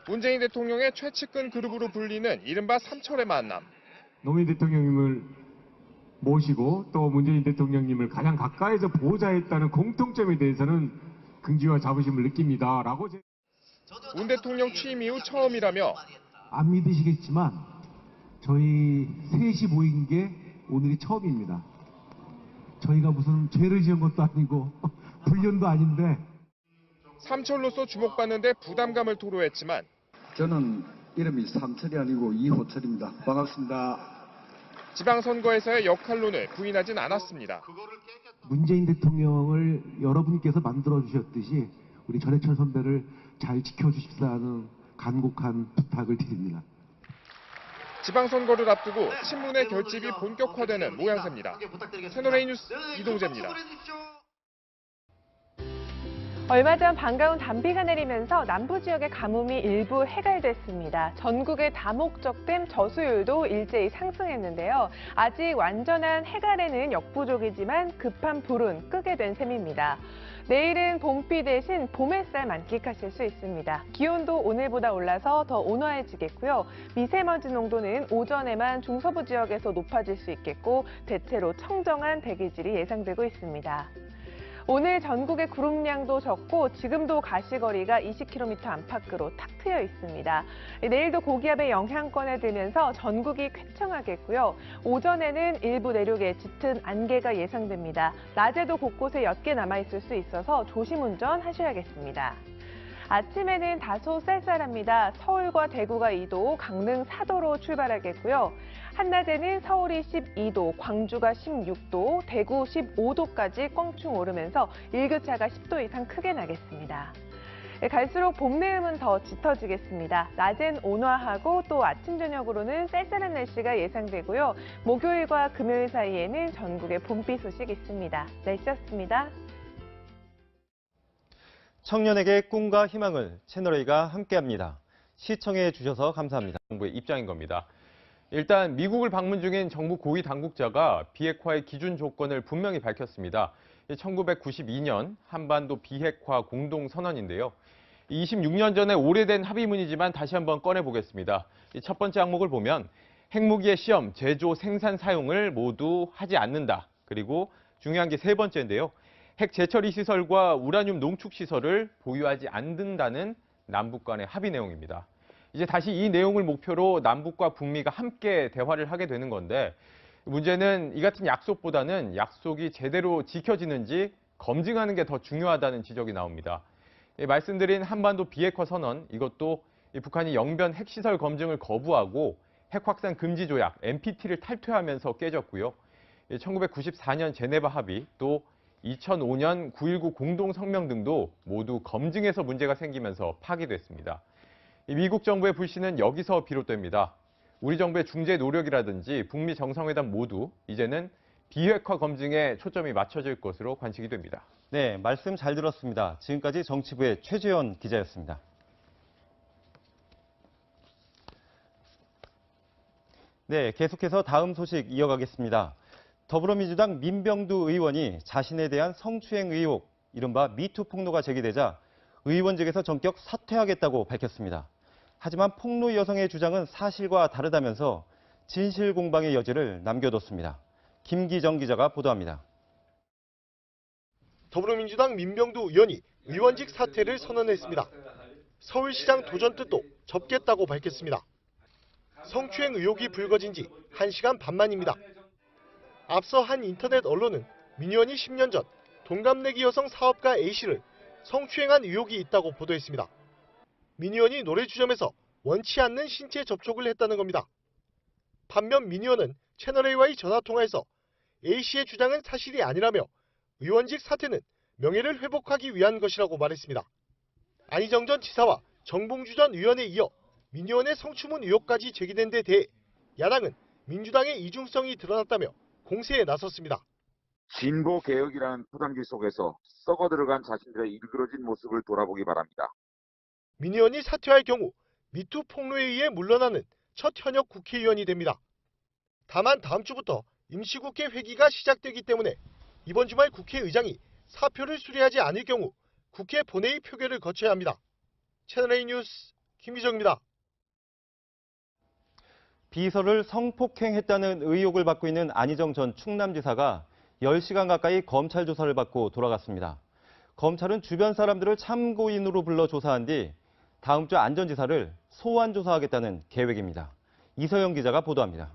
문재인 대통령의 최측근 그룹으로 불리는 이른바 삼철의 만남. 노무현 대통령님을 모시고 또 문재인 대통령님을 가장 가까이서 보좌했다는 공통점에 대해서는 긍지와 자부심을 느낍니다. 라고 문 대통령 취임 이후 처음이라며 안 믿으시겠지만 저희 셋이 모인 게 오늘이 처음입니다. 저희가 무슨 죄를 지은 것도 아니고 불륜도 아닌데 삼철로서 주목받는데 부담감을 토로했지만 저는 이름이 삼철이 아니고 이호철입니다. 반갑습니다. 지방선거에서의 역할론을 부인하진 않았습니다. 문재인 대통령을 여러분께서 만들어주셨듯이 우리 전해철 선배를 잘 지켜주십사는 간곡한 부탁을 드립니다. 지방선거를 앞두고 친문의 결집이 본격화되는 모양새입니다. 채널A 뉴스 이동재입니다. 얼마 전 반가운 단비가 내리면서 남부 지역의 가뭄이 일부 해갈됐습니다. 전국의 다목적댐 저수율도 일제히 상승했는데요. 아직 완전한 해갈에는 역부족이지만 급한 불은 끄게 된 셈입니다. 내일은 봄비 대신 봄 햇살 만끽하실 수 있습니다. 기온도 오늘보다 올라서 더 온화해지겠고요. 미세먼지 농도는 오전에만 중서부 지역에서 높아질 수 있겠고 대체로 청정한 대기질이 예상되고 있습니다. 오늘 전국의 구름량도 적고 지금도 가시거리가 20km 안팎으로 탁 트여 있습니다. 내일도 고기압의 영향권에 들면서 전국이 쾌청하겠고요. 오전에는 일부 내륙에 짙은 안개가 예상됩니다. 낮에도 곳곳에 옅게 남아있을 수 있어서 조심 운전하셔야겠습니다. 아침에는 다소 쌀쌀합니다. 서울과 대구가 2도, 강릉 4도로 출발하겠고요. 한낮에는 서울이 12도, 광주가 16도, 대구 15도까지 껑충 오르면서 일교차가 10도 이상 크게 나겠습니다. 갈수록 봄 내음은 더 짙어지겠습니다. 낮엔 온화하고 또 아침 저녁으로는 쌀쌀한 날씨가 예상되고요. 목요일과 금요일 사이에는 전국에 봄비 소식 있습니다. 날씨였습니다. 청년에게 꿈과 희망을 채널A가 함께합니다. 시청해 주셔서 감사합니다. 정부의 입장인 겁니다. 일단 미국을 방문 중인 정부 고위 당국자가 비핵화의 기준 조건을 분명히 밝혔습니다. 1992년 한반도 비핵화 공동선언인데요. 26년 전에 오래된 합의문이지만 다시 한번 꺼내보겠습니다. 첫 번째 항목을 보면 핵무기의 시험, 제조, 생산, 사용을 모두 하지 않는다. 그리고 중요한 게 세 번째인데요. 핵 재처리 시설과 우라늄 농축 시설을 보유하지 않는다는 남북 간의 합의 내용입니다. 이제 다시 이 내용을 목표로 남북과 북미가 함께 대화를 하게 되는 건데 문제는 이 같은 약속보다는 약속이 제대로 지켜지는지 검증하는 게 더 중요하다는 지적이 나옵니다. 말씀드린 한반도 비핵화 선언, 이것도 북한이 영변 핵시설 검증을 거부하고 핵 확산 금지 조약, NPT를 탈퇴하면서 깨졌고요. 1994년 제네바 합의, 또 2005년 9.19 공동성명 등도 모두 검증에서 문제가 생기면서 파기됐습니다. 미국 정부의 불신은 여기서 비롯됩니다. 우리 정부의 중재 노력이라든지 북미 정상회담 모두 이제는 비핵화 검증에 초점이 맞춰질 것으로 관측이 됩니다. 네, 말씀 잘 들었습니다. 지금까지 정치부의 최재현 기자였습니다. 네, 계속해서 다음 소식 이어가겠습니다. 더불어민주당 민병두 의원이 자신에 대한 성추행 의혹, 이른바 미투 폭로가 제기되자 의원직에서 전격 사퇴하겠다고 밝혔습니다. 하지만 폭로 여성의 주장은 사실과 다르다면서 진실 공방의 여지를 남겨뒀습니다. 김기정 기자가 보도합니다. 더불어민주당 민병두 의원이 의원직 사퇴를 선언했습니다. 서울시장 도전 뜻도 접겠다고 밝혔습니다. 성추행 의혹이 불거진 지 1시간 반 만입니다. 앞서 한 인터넷 언론은 민 의원이 10년 전 동갑내기 여성 사업가 A씨를 성추행한 의혹이 있다고 보도했습니다. 민 의원이 노래주점에서 원치 않는 신체 접촉을 했다는 겁니다. 반면 민 의원은 채널A와의 전화통화에서 A씨의 주장은 사실이 아니라며 의원직 사퇴는 명예를 회복하기 위한 것이라고 말했습니다. 안희정 전 지사와 정봉주 전 의원에 이어 민 의원의 성추문 의혹까지 제기된 데 대해 야당은 민주당의 이중성이 드러났다며 공세에 나섰습니다. 진보 개혁이라는 포장지 속에서 썩어 들어간 자신들의 일그러진 모습을 돌아보기 바랍니다. 민 의원이 사퇴할 경우 미투 폭로에 의해 물러나는 첫 현역 국회의원이 됩니다. 다만 다음 주부터 임시국회 회기가 시작되기 때문에 이번 주말 국회의장이 사표를 수리하지 않을 경우 국회 본회의 표결을 거쳐야 합니다. 채널A 뉴스 김기정입니다. 비서를 성폭행했다는 의혹을 받고 있는 안희정 전 충남지사가 10시간 가까이 검찰 조사를 받고 돌아갔습니다. 검찰은 주변 사람들을 참고인으로 불러 조사한 뒤 다음 주 안 전 지사를 소환 조사하겠다는 계획입니다. 이서영 기자가 보도합니다.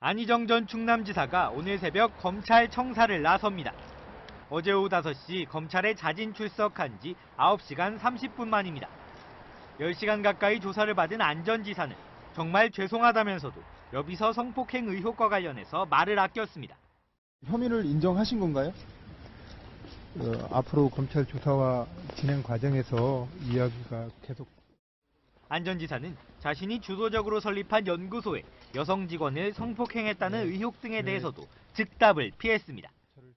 안희정 전 충남지사가 오늘 새벽 검찰 청사를 나섭니다. 어제 오후 5시 검찰에 자진 출석한 지 9시간 30분 만입니다. 10시간 가까이 조사를 받은 안 전 지사는 정말 죄송하다면서도 여비서 성폭행 의혹과 관련해서 말을 아꼈습니다. 혐의를 인정하신 건가요? 앞으로 검찰 조사와 진행 과정에서 이야기가 계속. 안 전 지사는 자신이 주도적으로 설립한 연구소에 여성 직원을 성폭행했다는 의혹 등에 대해서도 즉답을 피했습니다.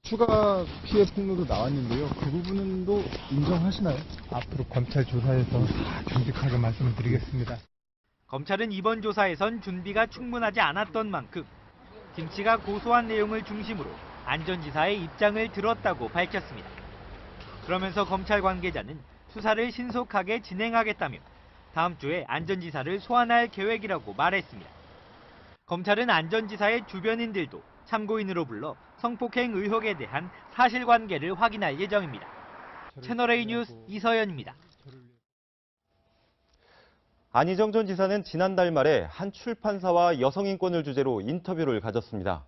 추가 피해 폭로도 나왔는데요. 그 부분도 인정하시나요? 앞으로 검찰 조사에서 다 정직하게 말씀을 드리겠습니다. 검찰은 이번 조사에선 준비가 충분하지 않았던 만큼 김 씨가 고소한 내용을 중심으로 안 전 지사의 입장을 들었다고 밝혔습니다. 그러면서 검찰 관계자는 수사를 신속하게 진행하겠다며 다음 주에 안 전 지사를 소환할 계획이라고 말했습니다. 검찰은 안 전 지사의 주변인들도 참고인으로 불러 성폭행 의혹에 대한 사실관계를 확인할 예정입니다. 채널A 뉴스 이서연입니다. 안희정 전 지사는 지난달 말에 한 출판사와 여성인권을 주제로 인터뷰를 가졌습니다.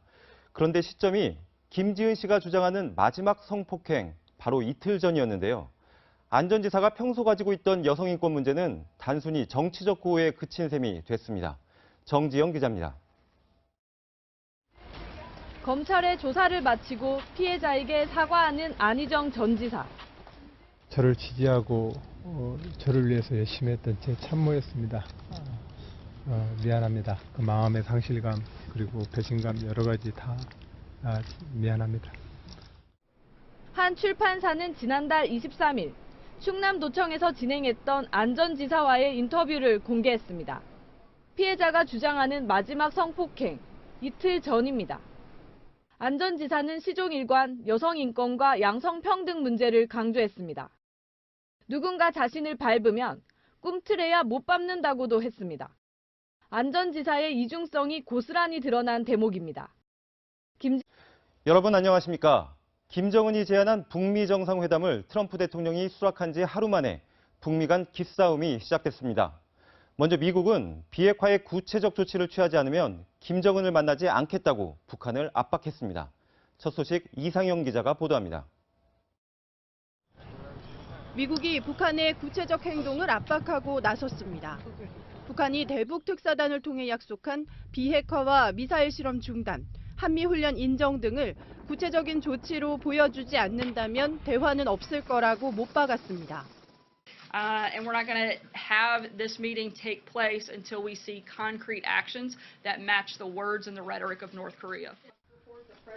그런데 시점이 김지은 씨가 주장하는 마지막 성폭행 바로 이틀 전이었는데요. 안 전 지사가 평소 가지고 있던 여성인권 문제는 단순히 정치적 구호에 그친 셈이 됐습니다. 정지영 기자입니다. 검찰의 조사를 마치고 피해자에게 사과하는 안희정 전 지사. 저를 지지하고 저를 위해서 열심히 했던 제 참모였습니다. 미안합니다. 그 마음의 상실감 그리고 배신감 여러 가지 다 미안합니다. 한 출판사는 지난달 23일 충남도청에서 진행했던 안 전 지사와의 인터뷰를 공개했습니다. 피해자가 주장하는 마지막 성폭행, 이틀 전입니다. 안 전 지사는 시종일관 여성인권과 양성평등 문제를 강조했습니다. 누군가 자신을 밟으면 꿈틀해야 못 밟는다고도 했습니다. 안 전 지사의 이중성이 고스란히 드러난 대목입니다. 여러분 안녕하십니까? 김정은이 제안한 북미 정상회담을 트럼프 대통령이 수락한 지 하루 만에 북미 간 기싸움이 시작됐습니다. 먼저 미국은 비핵화에 구체적 조치를 취하지 않으면 김정은을 만나지 않겠다고 북한을 압박했습니다. 첫 소식 이상영 기자가 보도합니다. 미국이 북한의 구체적 행동을 압박하고 나섰습니다. 북한이 대북 특사단을 통해 약속한 비핵화와 미사일 실험 중단, 한미훈련 인정 등을 구체적인 조치로 보여주지 않는다면 대화는 없을 거라고 못 박았습니다. And we're not going to have this meeting take place until we see concrete actions that match the words and the rhetoric of North Korea.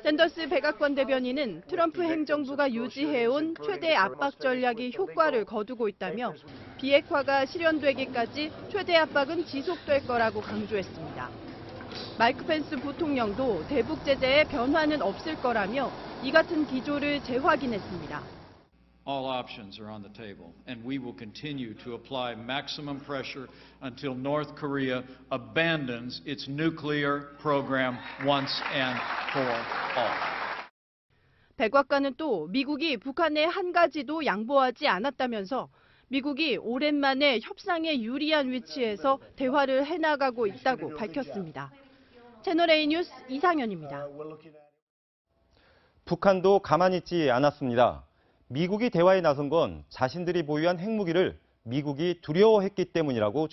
샌더스 백악관 대변인은 트럼프 행정부가 유지해온 최대 압박 전략이 효과를 거두고 있다며 비핵화가 실현되기까지 최대 압박은 지속될 거라고 강조했습니다. 마이크 펜스 부통령도 대북 제재에 변화는 없을 거라며 이 같은 기조를 재확인했습니다. All options are on the table, and we will continue to apply maximum pressure until North Korea abandons its nuclear program once and for all. 백악관은 또 미국이 북한에 한 가지도 양보하지 않았다면서 미국이 오랜만에 협상에 유리한 위치에서 대화를 해나가고 있다고 밝혔습니다. 채널A 뉴스 이상현입니다. 북한도 가만히 있지 않았습니다. 미국이 대화에 나선 건 자신들이 보유한 핵무기를 미국이 두려워했기 때문이라고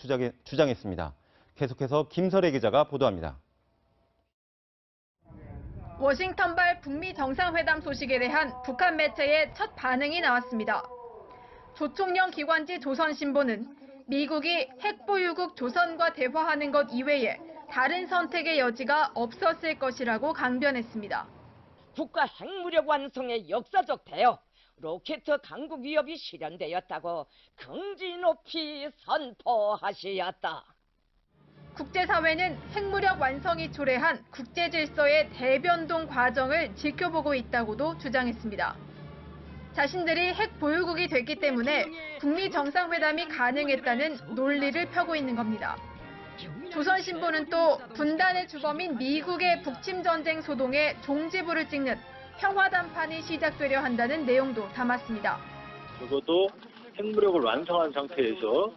주장했습니다. 계속해서 김설혜 기자가 보도합니다. 워싱턴발 북미 정상회담 소식에 대한 북한 매체의 첫 반응이 나왔습니다. 조총련 기관지 조선신보는 미국이 핵보유국 조선과 대화하는 것 이외에 다른 선택의 여지가 없었을 것이라고 강변했습니다. 북과 핵무력 완성의 역사적 대여, 로켓 강국 위협이 실현되었다고 긍지 높이 선포하시었다. 국제사회는 핵무력 완성이 초래한 국제 질서의 대변동 과정을 지켜보고 있다고도 주장했습니다. 자신들이 핵 보유국이 됐기 때문에 북미 정상회담이 가능했다는 논리를 펴고 있는 겁니다. 조선신보는 또 분단의 주범인 미국의 북침 전쟁 소동에 종지부를 찍는 평화 담판이 시작되려 한다는 내용도 담았습니다. 적어도 핵무력을 완성한 상태에서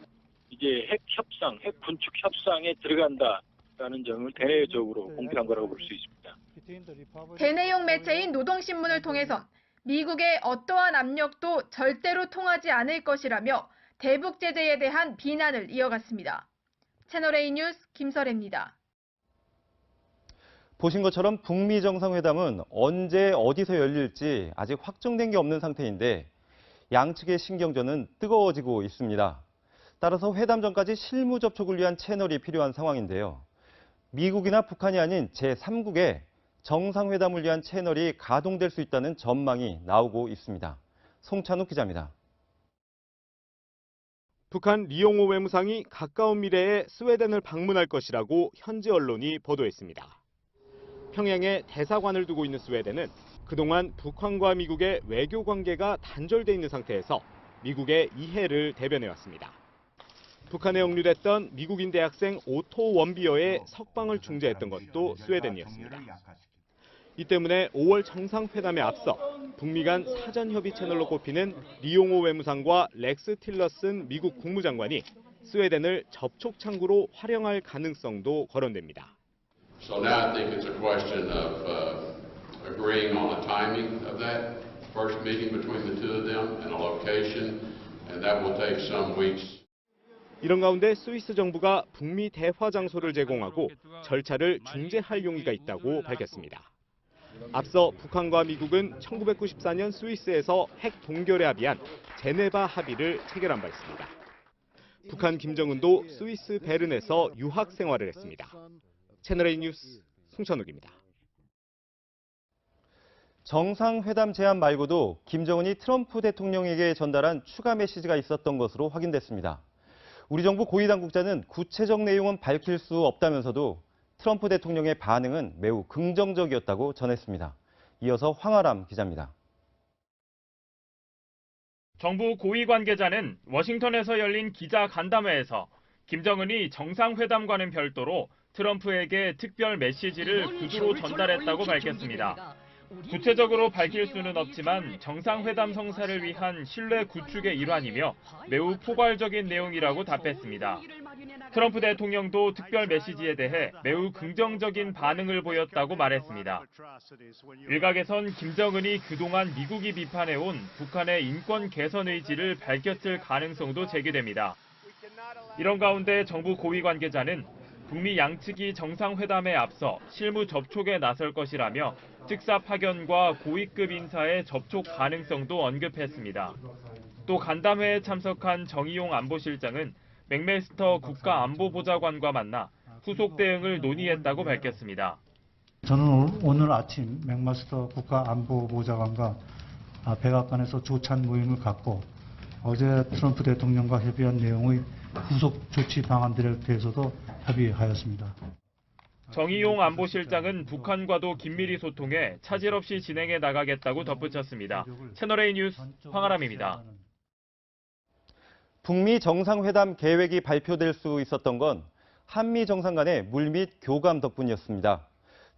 이제 핵 협상, 핵 군축 협상에 들어간다. 있다는 점을 대내적으로 공표한 거라고 볼 수 있습니다. 대내용 매체인 노동신문을 통해선 미국의 어떠한 압력도 절대로 통하지 않을 것이라며 대북 제재에 대한 비난을 이어갔습니다. 채널A 뉴스 김설혜입니다. 보신 것처럼 북미 정상회담은 언제 어디서 열릴지 아직 확정된 게 없는 상태인데 양측의 신경전은 뜨거워지고 있습니다. 따라서 회담 전까지 실무 접촉을 위한 채널이 필요한 상황인데요. 미국이나 북한이 아닌 제3국에 정상회담을 위한 채널이 가동될 수 있다는 전망이 나오고 있습니다. 송찬욱 기자입니다. 북한 리용호 외무상이 가까운 미래에 스웨덴을 방문할 것이라고 현지 언론이 보도했습니다. 평양에 대사관을 두고 있는 스웨덴은 그동안 북한과 미국의 외교 관계가 단절돼 있는 상태에서 미국의 이해를 대변해왔습니다. 북한에 억류됐던 미국인 대학생 오토 원비어의 석방을 중재했던 것도 스웨덴이었습니다. 이 때문에 5월 정상회담에 앞서 북미 간 사전협의 채널로 꼽히는 리용호 외무상과 렉스 틸러슨 미국 국무장관이 스웨덴을 접촉 창구로 활용할 가능성도 거론됩니다. So now I think it's a question of agreeing on the timing of that first meeting between the two of them and a location, and that will take some weeks. 이런 가운데 스위스 정부가 북미 대화 장소를 제공하고 절차를 중재할 용의가 있다고 밝혔습니다. 앞서 북한과 미국은 1994년 스위스에서 핵 동결에 합의한 제네바 합의를 체결한 바 있습니다. 북한 김정은도 스위스 베른에서 유학 생활을 했습니다. 채널A 뉴스 송찬욱입니다. 정상회담 제안 말고도 김정은이 트럼프 대통령에게 전달한 추가 메시지가 있었던 것으로 확인됐습니다. 우리 정부 고위 당국자는 구체적 내용은 밝힐 수 없다면서도 트럼프 대통령의 반응은 매우 긍정적이었다고 전했습니다. 이어서 황아람 기자입니다. 정부 고위 관계자는 워싱턴에서 열린 기자 간담회에서 김정은이 정상회담과는 별도로 트럼프에게 특별 메시지를 구두로 전달했다고 밝혔습니다. 구체적으로 밝힐 수는 없지만 정상회담 성사를 위한 신뢰 구축의 일환이며 매우 포괄적인 내용이라고 답했습니다. 트럼프 대통령도 특별 메시지에 대해 매우 긍정적인 반응을 보였다고 말했습니다. 일각에선 김정은이 그동안 미국이 비판해온 북한의 인권 개선 의지를 밝혔을 가능성도 제기됩니다. 이런 가운데 정부 고위 관계자는 북미 양측이 정상회담에 앞서 실무 접촉에 나설 것이라며 특사 파견과 고위급 인사의 접촉 가능성도 언급했습니다. 또 간담회에 참석한 정의용 안보실장은 맥메스터 국가안보보좌관과 만나 후속 대응을 논의했다고 밝혔습니다. 저는 오늘 아침 맥마스터 국가안보보좌관과 백악관에서 조찬 모임을 갖고 어제 트럼프 대통령과 협의한 내용의 후속 조치 방안들에 대해서도 협의하였습니다. 정의용 안보실장은 북한과도 긴밀히 소통해 차질 없이 진행해 나가겠다고 덧붙였습니다. 채널A 뉴스 황아람입니다. 북미 정상회담 계획이 발표될 수 있었던 건 한미 정상 간의 물밑 교감 덕분이었습니다.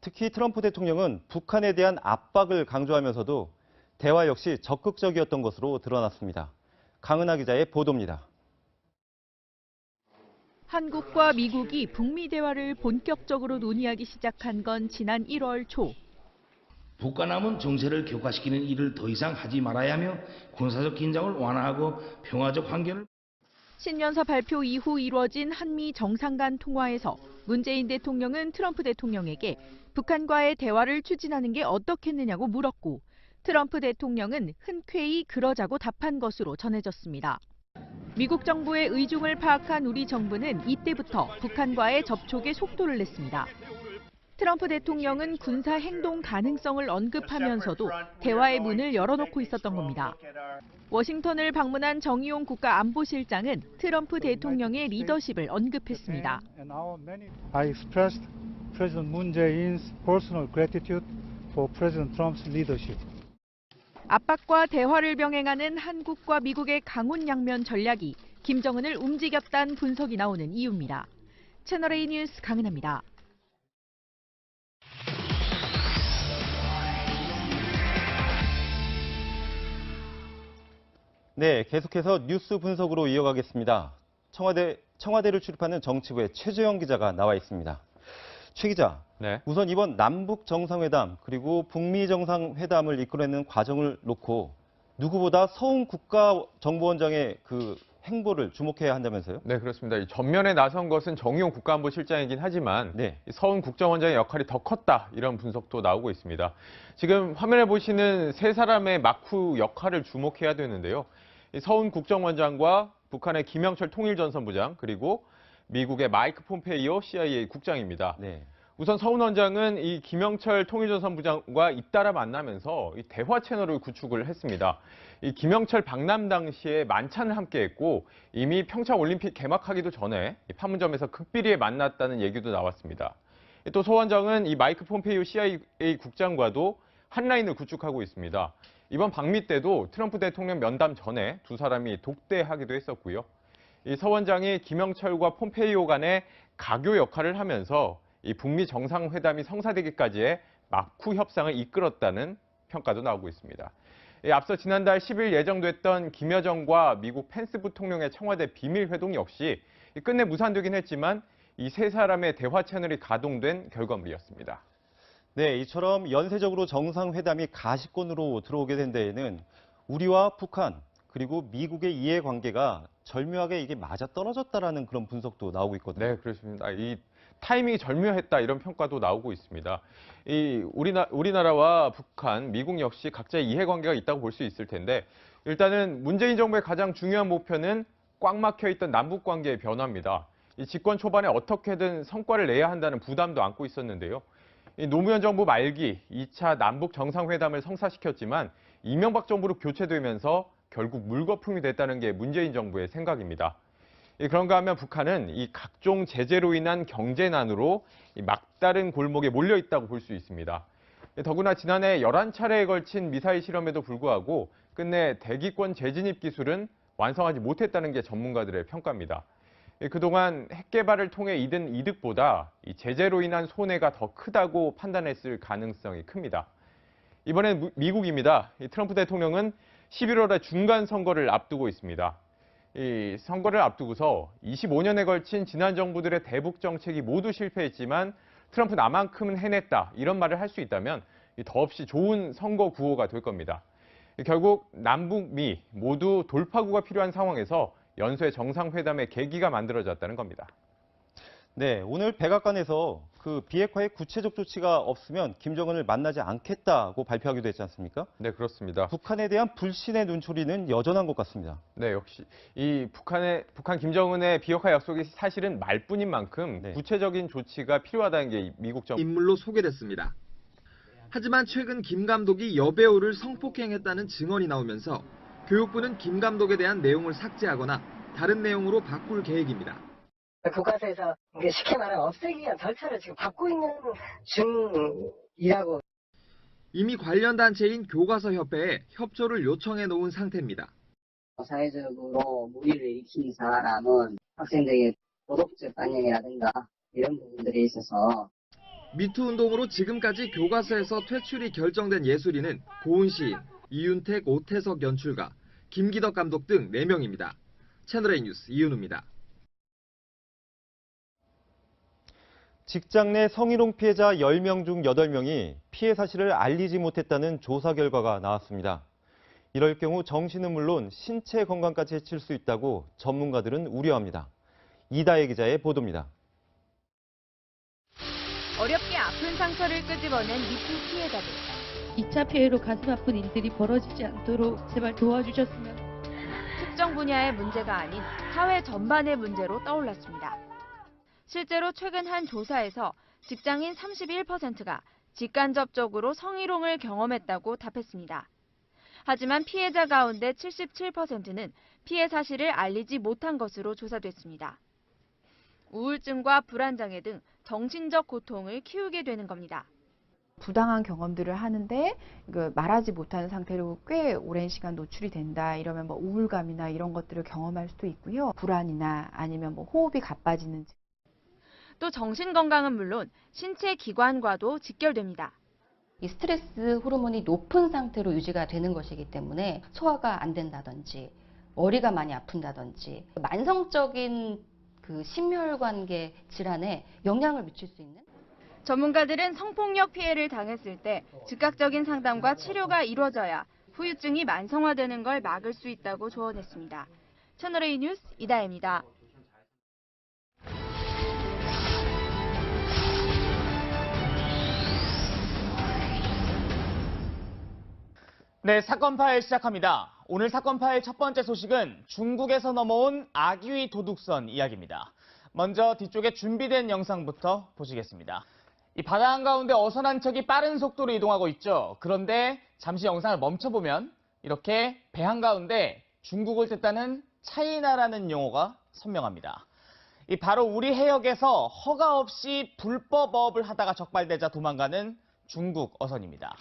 특히 트럼프 대통령은 북한에 대한 압박을 강조하면서도 대화 역시 적극적이었던 것으로 드러났습니다. 강은하 기자의 보도입니다. 한국과 미국이 북미 대화를 본격적으로 논의하기 시작한 건 지난 1월 초. 북한함은 정세를 격화시키는 일을 더 이상 하지 말아야 하며 군사적 긴장을 완화하고 평화적 환경을. 신년사 발표 이후 이루어진 한미 정상 간 통화에서 문재인 대통령은 트럼프 대통령에게 북한과의 대화를 추진하는 게 어떻겠느냐고 물었고 트럼프 대통령은 흔쾌히 그러자고 답한 것으로 전해졌습니다. 미국 정부의 의중을 파악한 우리 정부는 이때부터 북한과의 접촉에 속도를 냈습니다. 트럼프 대통령은 군사 행동 가능성을 언급하면서도 대화의 문을 열어놓고 있었던 겁니다. 워싱턴을 방문한 정의용 국가안보실장은 트럼프 대통령의 리더십을 언급했습니다. I expressed President Moon Jae-in's personal gratitude for President Trump's leadership. 압박과 대화를 병행하는 한국과 미국의 강훈양면 전략이 김정은을 움직였다는 분석이 나오는 이유입니다. 채널A 뉴스 강은하입니다. 네, 계속해서 뉴스 분석으로 이어가겠습니다. 청와대를 출입하는 정치부의 최재형 기자가 나와 있습니다. 최 기자, 네. 우선 이번 남북 정상회담 그리고 북미 정상회담을 이끌어내는 과정을 놓고 누구보다 서훈 국가정보원장의 그 행보를 주목해야 한다면서요? 네, 그렇습니다. 이 전면에 나선 것은 정의용 국가안보실장이긴 하지만 이 서훈 국정원장의 역할이 더 컸다, 이런 분석도 나오고 있습니다. 지금 화면에 보시는 세 사람의 막후 역할을 주목해야 되는데요. 이 서훈 국정원장과 북한의 김영철 통일전선부장, 그리고 미국의 마이크 폼페이오 CIA 국장입니다. 우선 서훈 원장은 이 김영철 통일전선부장과 잇따라 만나면서 이 대화 채널을 구축을 했습니다. 이 김영철 방남 당시에 만찬을 함께했고 이미 평창 올림픽 개막하기도 전에 이 판문점에서 극비리에 만났다는 얘기도 나왔습니다. 또 서 원장은 이 마이크 폼페이오 CIA 국장과도 한 라인을 구축하고 있습니다. 이번 방미 때도 트럼프 대통령 면담 전에 두 사람이 독대하기도 했었고요. 이 서 원장이 김영철과 폼페이오 간의 가교 역할을 하면서 이 북미 정상회담이 성사되기까지의 막후 협상을 이끌었다는 평가도 나오고 있습니다. 앞서 지난달 10일 예정됐던 김여정과 미국 펜스 부통령의 청와대 비밀회동 역시 끝내 무산되긴 했지만 이 세 사람의 대화 채널이 가동된 결과물이었습니다. 네, 이처럼 연쇄적으로 정상회담이 가시권으로 들어오게 된 데에는 우리와 북한 그리고 미국의 이해관계가 절묘하게 이게 맞아떨어졌다라는 그런 분석도 나오고 있거든요. 네, 그렇습니다. 이 타이밍이 절묘했다, 이런 평가도 나오고 있습니다. 이 우리나라와 북한, 미국 역시 각자의 이해관계가 있다고 볼 수 있을 텐데 일단은 문재인 정부의 가장 중요한 목표는 꽉 막혀있던 남북관계의 변화입니다. 이 집권 초반에 어떻게든 성과를 내야 한다는 부담도 안고 있었는데요. 이 노무현 정부 말기 2차 남북 정상회담을 성사시켰지만 이명박 정부로 교체되면서 결국 물거품이 됐다는 게 문재인 정부의 생각입니다. 그런가 하면 북한은 이 각종 제재로 인한 경제난으로 막다른 골목에 몰려 있다고 볼 수 있습니다. 더구나 지난해 11차례에 걸친 미사일 실험에도 불구하고 끝내 대기권 재진입 기술은 완성하지 못했다는 게 전문가들의 평가입니다. 그동안 핵 개발을 통해 얻은 이득보다 이 제재로 인한 손해가 더 크다고 판단했을 가능성이 큽니다. 이번엔 미국입니다. 트럼프 대통령은 11월에 중간 선거를 앞두고 있습니다. 이 선거를 앞두고서 25년에 걸친 지난 정부들의 대북 정책이 모두 실패했지만 트럼프 나만큼은 해냈다, 이런 말을 할 수 있다면 더없이 좋은 선거 구호가 될 겁니다. 결국 남북미 모두 돌파구가 필요한 상황에서 연쇄 정상회담의 계기가 만들어졌다는 겁니다. 네, 오늘 백악관에서 그 비핵화의 구체적 조치가 없으면 김정은을 만나지 않겠다고 발표하기도 했지 않습니까? 네, 그렇습니다. 북한에 대한 불신의 눈초리는 여전한 것 같습니다. 네, 역시 이 북한 김정은의 비핵화 약속이 사실은 말뿐인 만큼 구체적인 조치가 필요하다는 게 미국 정부 인물로 소개됐습니다. 하지만 최근 김 감독이 여배우를 성폭행했다는 증언이 나오면서 교육부는 김 감독에 대한 내용을 삭제하거나 다른 내용으로 바꿀 계획입니다. 교과서에서 쉽게 말하면 없애기 위한 절차를 지금 밟고 있는 중이라고. 이미 관련 단체인 교과서협회에 협조를 요청해 놓은 상태입니다. 사회적으로 무리를 일으킨 사람은 학생들에게 도덕적 반영이라든가 이런 부분들에 있어서 미투 운동으로 지금까지 교과서에서 퇴출이 결정된 예술인은 고은 시인, 이윤택, 오태석 연출가, 김기덕 감독 등 4명입니다. 채널A 뉴스 이윤우입니다. 직장 내 성희롱 피해자 10명 중 8명이 피해 사실을 알리지 못했다는 조사 결과가 나왔습니다. 이럴 경우 정신은 물론 신체 건강까지 해칠 수 있다고 전문가들은 우려합니다. 이다혜 기자의 보도입니다. 어렵게 아픈 상처를 끄집어낸 미투 피해자들. 2차 피해로 가슴 아픈 일들이 벌어지지 않도록 제발 도와주셨으면. 특정 분야의 문제가 아닌 사회 전반의 문제로 떠올랐습니다. 실제로 최근 한 조사에서 직장인 31%가 직간접적으로 성희롱을 경험했다고 답했습니다. 하지만 피해자 가운데 77%는 피해 사실을 알리지 못한 것으로 조사됐습니다. 우울증과 불안장애 등 정신적 고통을 키우게 되는 겁니다. 부당한 경험들을 하는데 말하지 못하는 상태로 꽤 오랜 시간 노출이 된다. 이러면 우울감이나 이런 것들을 경험할 수도 있고요. 불안이나 아니면 호흡이 가빠지는. 또 정신 건강은 물론 신체 기관과도 직결됩니다. 이 스트레스 호르몬이 높은 상태로 유지가 되는 것이기 때문에 소화가 안 된다든지 머리가 많이 아픈다든지 만성적인 그 심혈관계 질환에 영향을 미칠 수 있는. 전문가들은 성폭력 피해를 당했을 때 즉각적인 상담과 치료가 이루어져야 후유증이 만성화되는 걸 막을 수 있다고 조언했습니다. 채널A 뉴스 이다혜입니다. 네, 사건 파일 시작합니다. 오늘 사건 파일 첫 번째 소식은 중국에서 넘어온 악의 도둑선 이야기입니다. 먼저 뒤쪽에 준비된 영상부터 보시겠습니다. 이 바다 한가운데 어선한 척이 빠른 속도로 이동하고 있죠. 그런데 잠시 영상을 멈춰보면 이렇게 배 한가운데 중국을 뜻하는 차이나라는 용어가 선명합니다. 이 바로 우리 해역에서 허가 없이 불법 어업을 하다가 적발되자 도망가는 중국 어선입니다.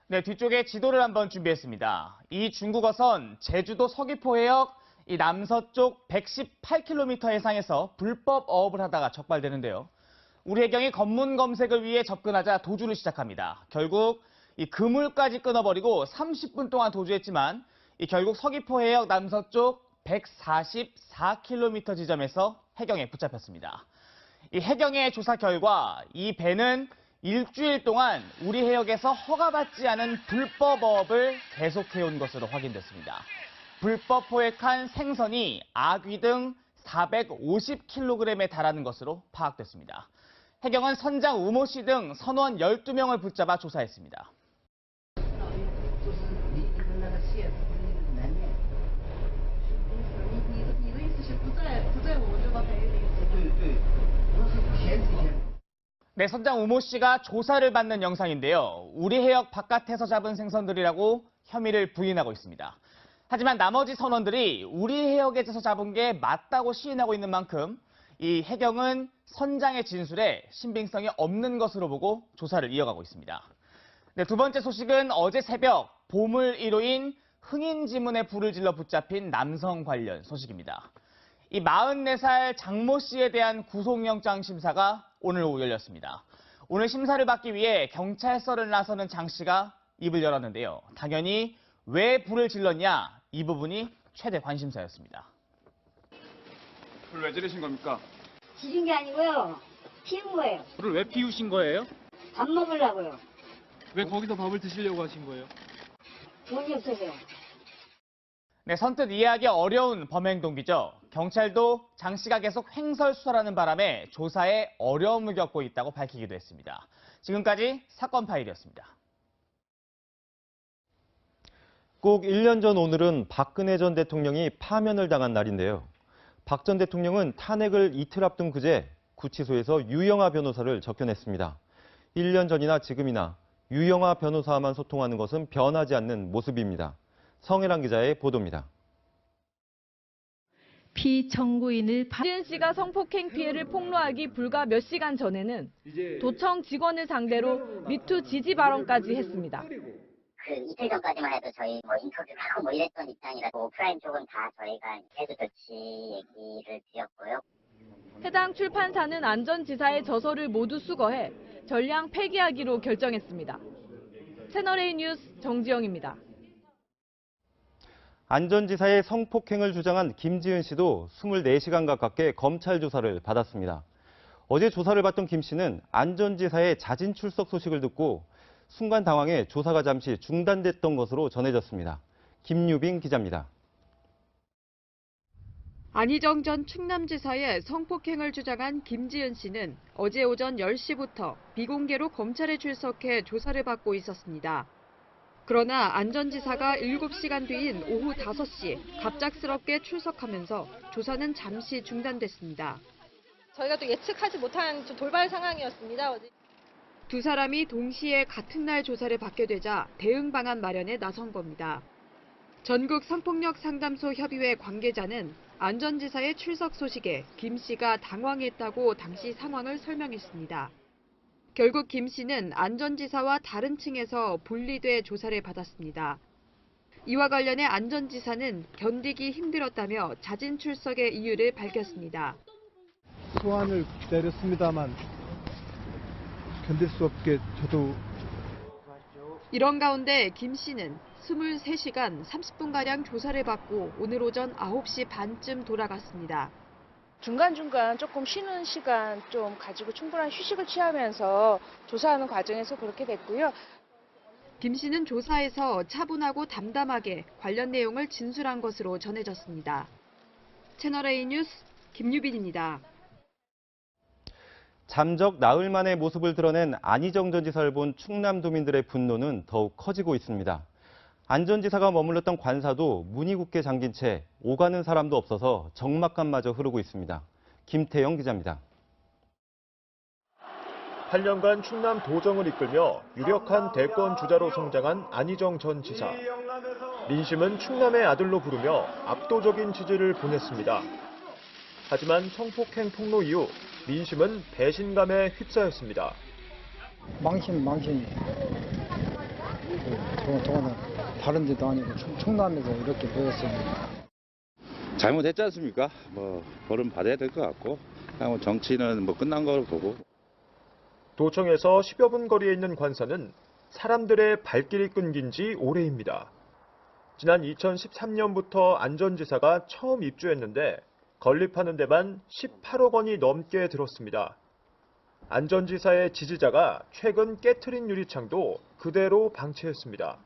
네, 뒤쪽에 지도를 한번 준비했습니다. 이 중국 어선 제주도 서귀포 해역 이 남서쪽 118km 해상에서 불법 어업을 하다가 적발되는데요. 우리 해경이 검문 검색을 위해 접근하자 도주를 시작합니다. 결국 이 그물까지 끊어버리고 30분 동안 도주했지만 결국 서귀포 해역 남서쪽 144km 지점에서 해경에 붙잡혔습니다. 이 해경의 조사 결과 이 배는 일주일 동안 우리 해역에서 허가받지 않은 불법 어업을 계속해온 것으로 확인됐습니다. 불법 포획한 생선이 아귀 등 450kg에 달하는 것으로 파악됐습니다. 해경은 선장 우모 씨 등 선원 12명을 붙잡아 조사했습니다. 네, 선장 우모 씨가 조사를 받는 영상인데요. 우리 해역 바깥에서 잡은 생선들이라고 혐의를 부인하고 있습니다. 하지만 나머지 선원들이 우리 해역에서 잡은 게 맞다고 시인하고 있는 만큼 이 해경은 선장의 진술에 신빙성이 없는 것으로 보고 조사를 이어가고 있습니다. 네, 두 번째 소식은 어제 새벽 보물 1호인 흥인지문에 불을 질러 붙잡힌 남성 관련 소식입니다. 이 44살 장모 씨에 대한 구속영장 심사가 오늘 오후 열렸습니다. 오늘 심사를 받기 위해 경찰서를 나서는 장 씨가 입을 열었는데요. 당연히 왜 불을 질렀냐 이 부분이 최대 관심사였습니다. 불 왜 지르신 겁니까? 지른 게 아니고요. 피운 거예요. 불을 왜 피우신 거예요? 밥 먹으려고요. 왜 거기서 밥을 드시려고 하신 거예요? 돈이 없어서요. 네, 선뜻 이해하기 어려운 범행 동기죠. 경찰도 장 씨가 계속 횡설수설하는 바람에 조사에 어려움을 겪고 있다고 밝히기도 했습니다. 지금까지 사건 파일이었습니다. 꼭 1년 전 오늘은 박근혜 전 대통령이 파면을 당한 날인데요. 박 전 대통령은 탄핵을 이틀 앞둔 그제 구치소에서 유영하 변호사를 접견했습니다. 1년 전이나 지금이나 유영하 변호사와만 소통하는 것은 변하지 않는 모습입니다. 성혜란 기자의 보도입니다. 피청구인을 박지은 씨가 성폭행 피해를 폭로하기 불과 몇 시간 전에는 도청 직원을 상대로 미투 지지 발언까지 했습니다. 그 이틀 전까지만 해도 저희 인터뷰를 하고 이랬던 입장이라서 오프라인 쪽은 다 저희가 해도 좋지 얘기를 드렸고요. 해당 출판사는 안전지사의 저서를 모두 수거해 전량 폐기하기로 결정했습니다. 채널A 뉴스 정지영입니다. 안전지사의 성폭행을 주장한 김지은 씨도 24시간 가깝게 검찰 조사를 받았습니다. 어제 조사를 받던 김 씨는 안전지사의 자진 출석 소식을 듣고 순간 당황해 조사가 잠시 중단됐던 것으로 전해졌습니다. 김유빈 기자입니다. 안희정 전 충남지사의 성폭행을 주장한 김지은 씨는 어제 오전 10시부터 비공개로 검찰에 출석해 조사를 받고 있었습니다. 그러나 안전지사가 7시간 뒤인 오후 5시 갑작스럽게 출석하면서 조사는 잠시 중단됐습니다. 저희가 또 예측하지 못한 돌발 상황이었습니다. 어제. 두 사람이 동시에 같은 날 조사를 받게 되자 대응 방안 마련에 나선 겁니다. 전국 성폭력 상담소 협의회 관계자는 안전지사의 출석 소식에 김 씨가 당황했다고 당시 상황을 설명했습니다. 결국 김 씨는 안전지사와 다른 층에서 분리돼 조사를 받았습니다. 이와 관련해 안전지사는 견디기 힘들었다며 자진 출석의 이유를 밝혔습니다. 소환을 기다렸습니다만 견딜 수 없게 저도. 이런 가운데 김 씨는 23시간 30분가량 조사를 받고 오늘 오전 9시 반쯤 돌아갔습니다. 중간중간 조금 쉬는 시간 좀 가지고 충분한 휴식을 취하면서 조사하는 과정에서 그렇게 됐고요. 김 씨는 조사에서 차분하고 담담하게 관련 내용을 진술한 것으로 전해졌습니다. 채널A 뉴스 김유빈입니다. 잠적 나흘 만에 모습을 드러낸 안희정 전 지사를 본 충남도민들의 분노는 더욱 커지고 있습니다. 안 전 지사가 머물렀던 관사도 문이 굳게 잠긴 채 오가는 사람도 없어서 적막감마저 흐르고 있습니다. 김태영 기자입니다. 8년간 충남 도정을 이끌며 유력한 대권 주자로 성장한 안희정 전 지사. 민심은 충남의 아들로 부르며 압도적인 지지를 보냈습니다. 하지만 성폭행 폭로 이후 민심은 배신감에 휩싸였습니다. 망신이. 저거는 다른 데도 아니고 충남에서 이렇게 보였습니다. 잘못했지 않습니까? 벌은 받아야 될 것 같고, 그냥 정치는 끝난 걸 보고. 도청에서 10여 분 거리에 있는 관사는 사람들의 발길이 끊긴 지 오래입니다. 지난 2013년부터 안 전 지사가 처음 입주했는데 건립하는 데만 18억 원이 넘게 들었습니다. 안 전 지사의 지지자가 최근 깨트린 유리창도 그대로 방치했습니다.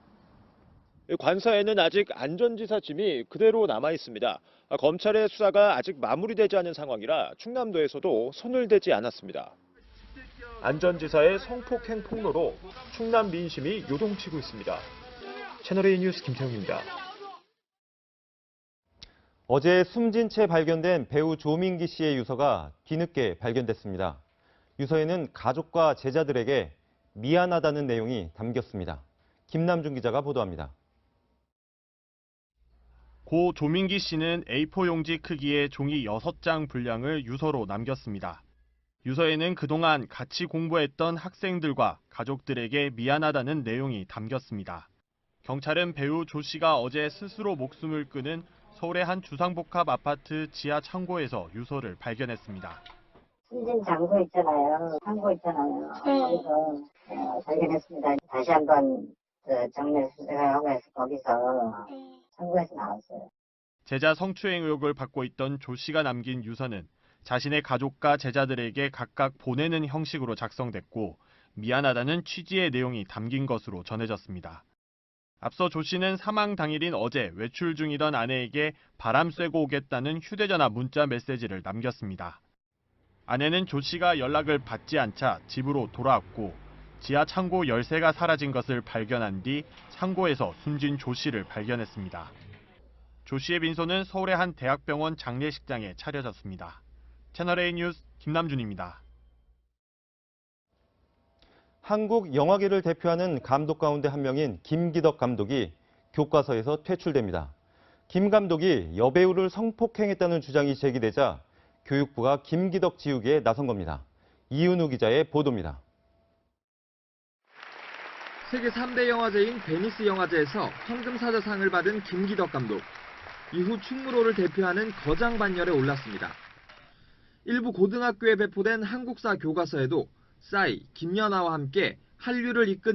관사에는 아직 안 전 지사 짐이 그대로 남아 있습니다. 검찰의 수사가 아직 마무리되지 않은 상황이라 충남도에서도 손을 대지 않았습니다. 안 전 지사의 성폭행 폭로로 충남 민심이 요동치고 있습니다. 채널A 뉴스 김태웅입니다. 어제 숨진 채 발견된 배우 조민기 씨의 유서가 뒤늦게 발견됐습니다. 유서에는 가족과 제자들에게 미안하다는 내용이 담겼습니다. 김남준 기자가 보도합니다. 고 조민기 씨는 A4 용지 크기의 종이 6장 분량을 유서로 남겼습니다. 유서에는 그동안 같이 공부했던 학생들과 가족들에게 미안하다는 내용이 담겼습니다. 경찰은 배우 조 씨가 어제 스스로 목숨을 끊은 서울의 한 주상복합 아파트 지하 창고에서 유서를 발견했습니다. 숨진 장소 있잖아요. 창고 있잖아요. 거기서 발견했습니다. 다시 한번 정밀 수색을 하고 해서 거기서 창고에서 나왔어요. 제자 성추행 의혹을 받고 있던 조 씨가 남긴 유서는 자신의 가족과 제자들에게 각각 보내는 형식으로 작성됐고 미안하다는 취지의 내용이 담긴 것으로 전해졌습니다. 앞서 조 씨는 사망 당일인 어제 외출 중이던 아내에게 바람 쐬고 오겠다는 휴대전화 문자 메시지를 남겼습니다. 아내는 조 씨가 연락을 받지 않자 집으로 돌아왔고 지하 창고 열쇠가 사라진 것을 발견한 뒤 창고에서 숨진 조 씨를 발견했습니다. 조 씨의 빈소는 서울의 한 대학병원 장례식장에 차려졌습니다. 채널A 뉴스 김남준입니다. 한국 영화계를 대표하는 감독 가운데 한 명인 김기덕 감독이 교과서에서 퇴출됩니다. 김 감독이 여배우를 성폭행했다는 주장이 제기되자 교육부가 김기덕 지우기에 나선 겁니다. 이윤우 기자의 보도입니다. 세계 3대 영화제인 베니스 영화제에서 황금사자상을 받은 김기덕 감독. 이후 충무로를 대표하는 거장 반열에 올랐습니다. 일부 고등학교에 배포된 한국사 교과서에도 싸이, 김연아와 함께 한류를 이끈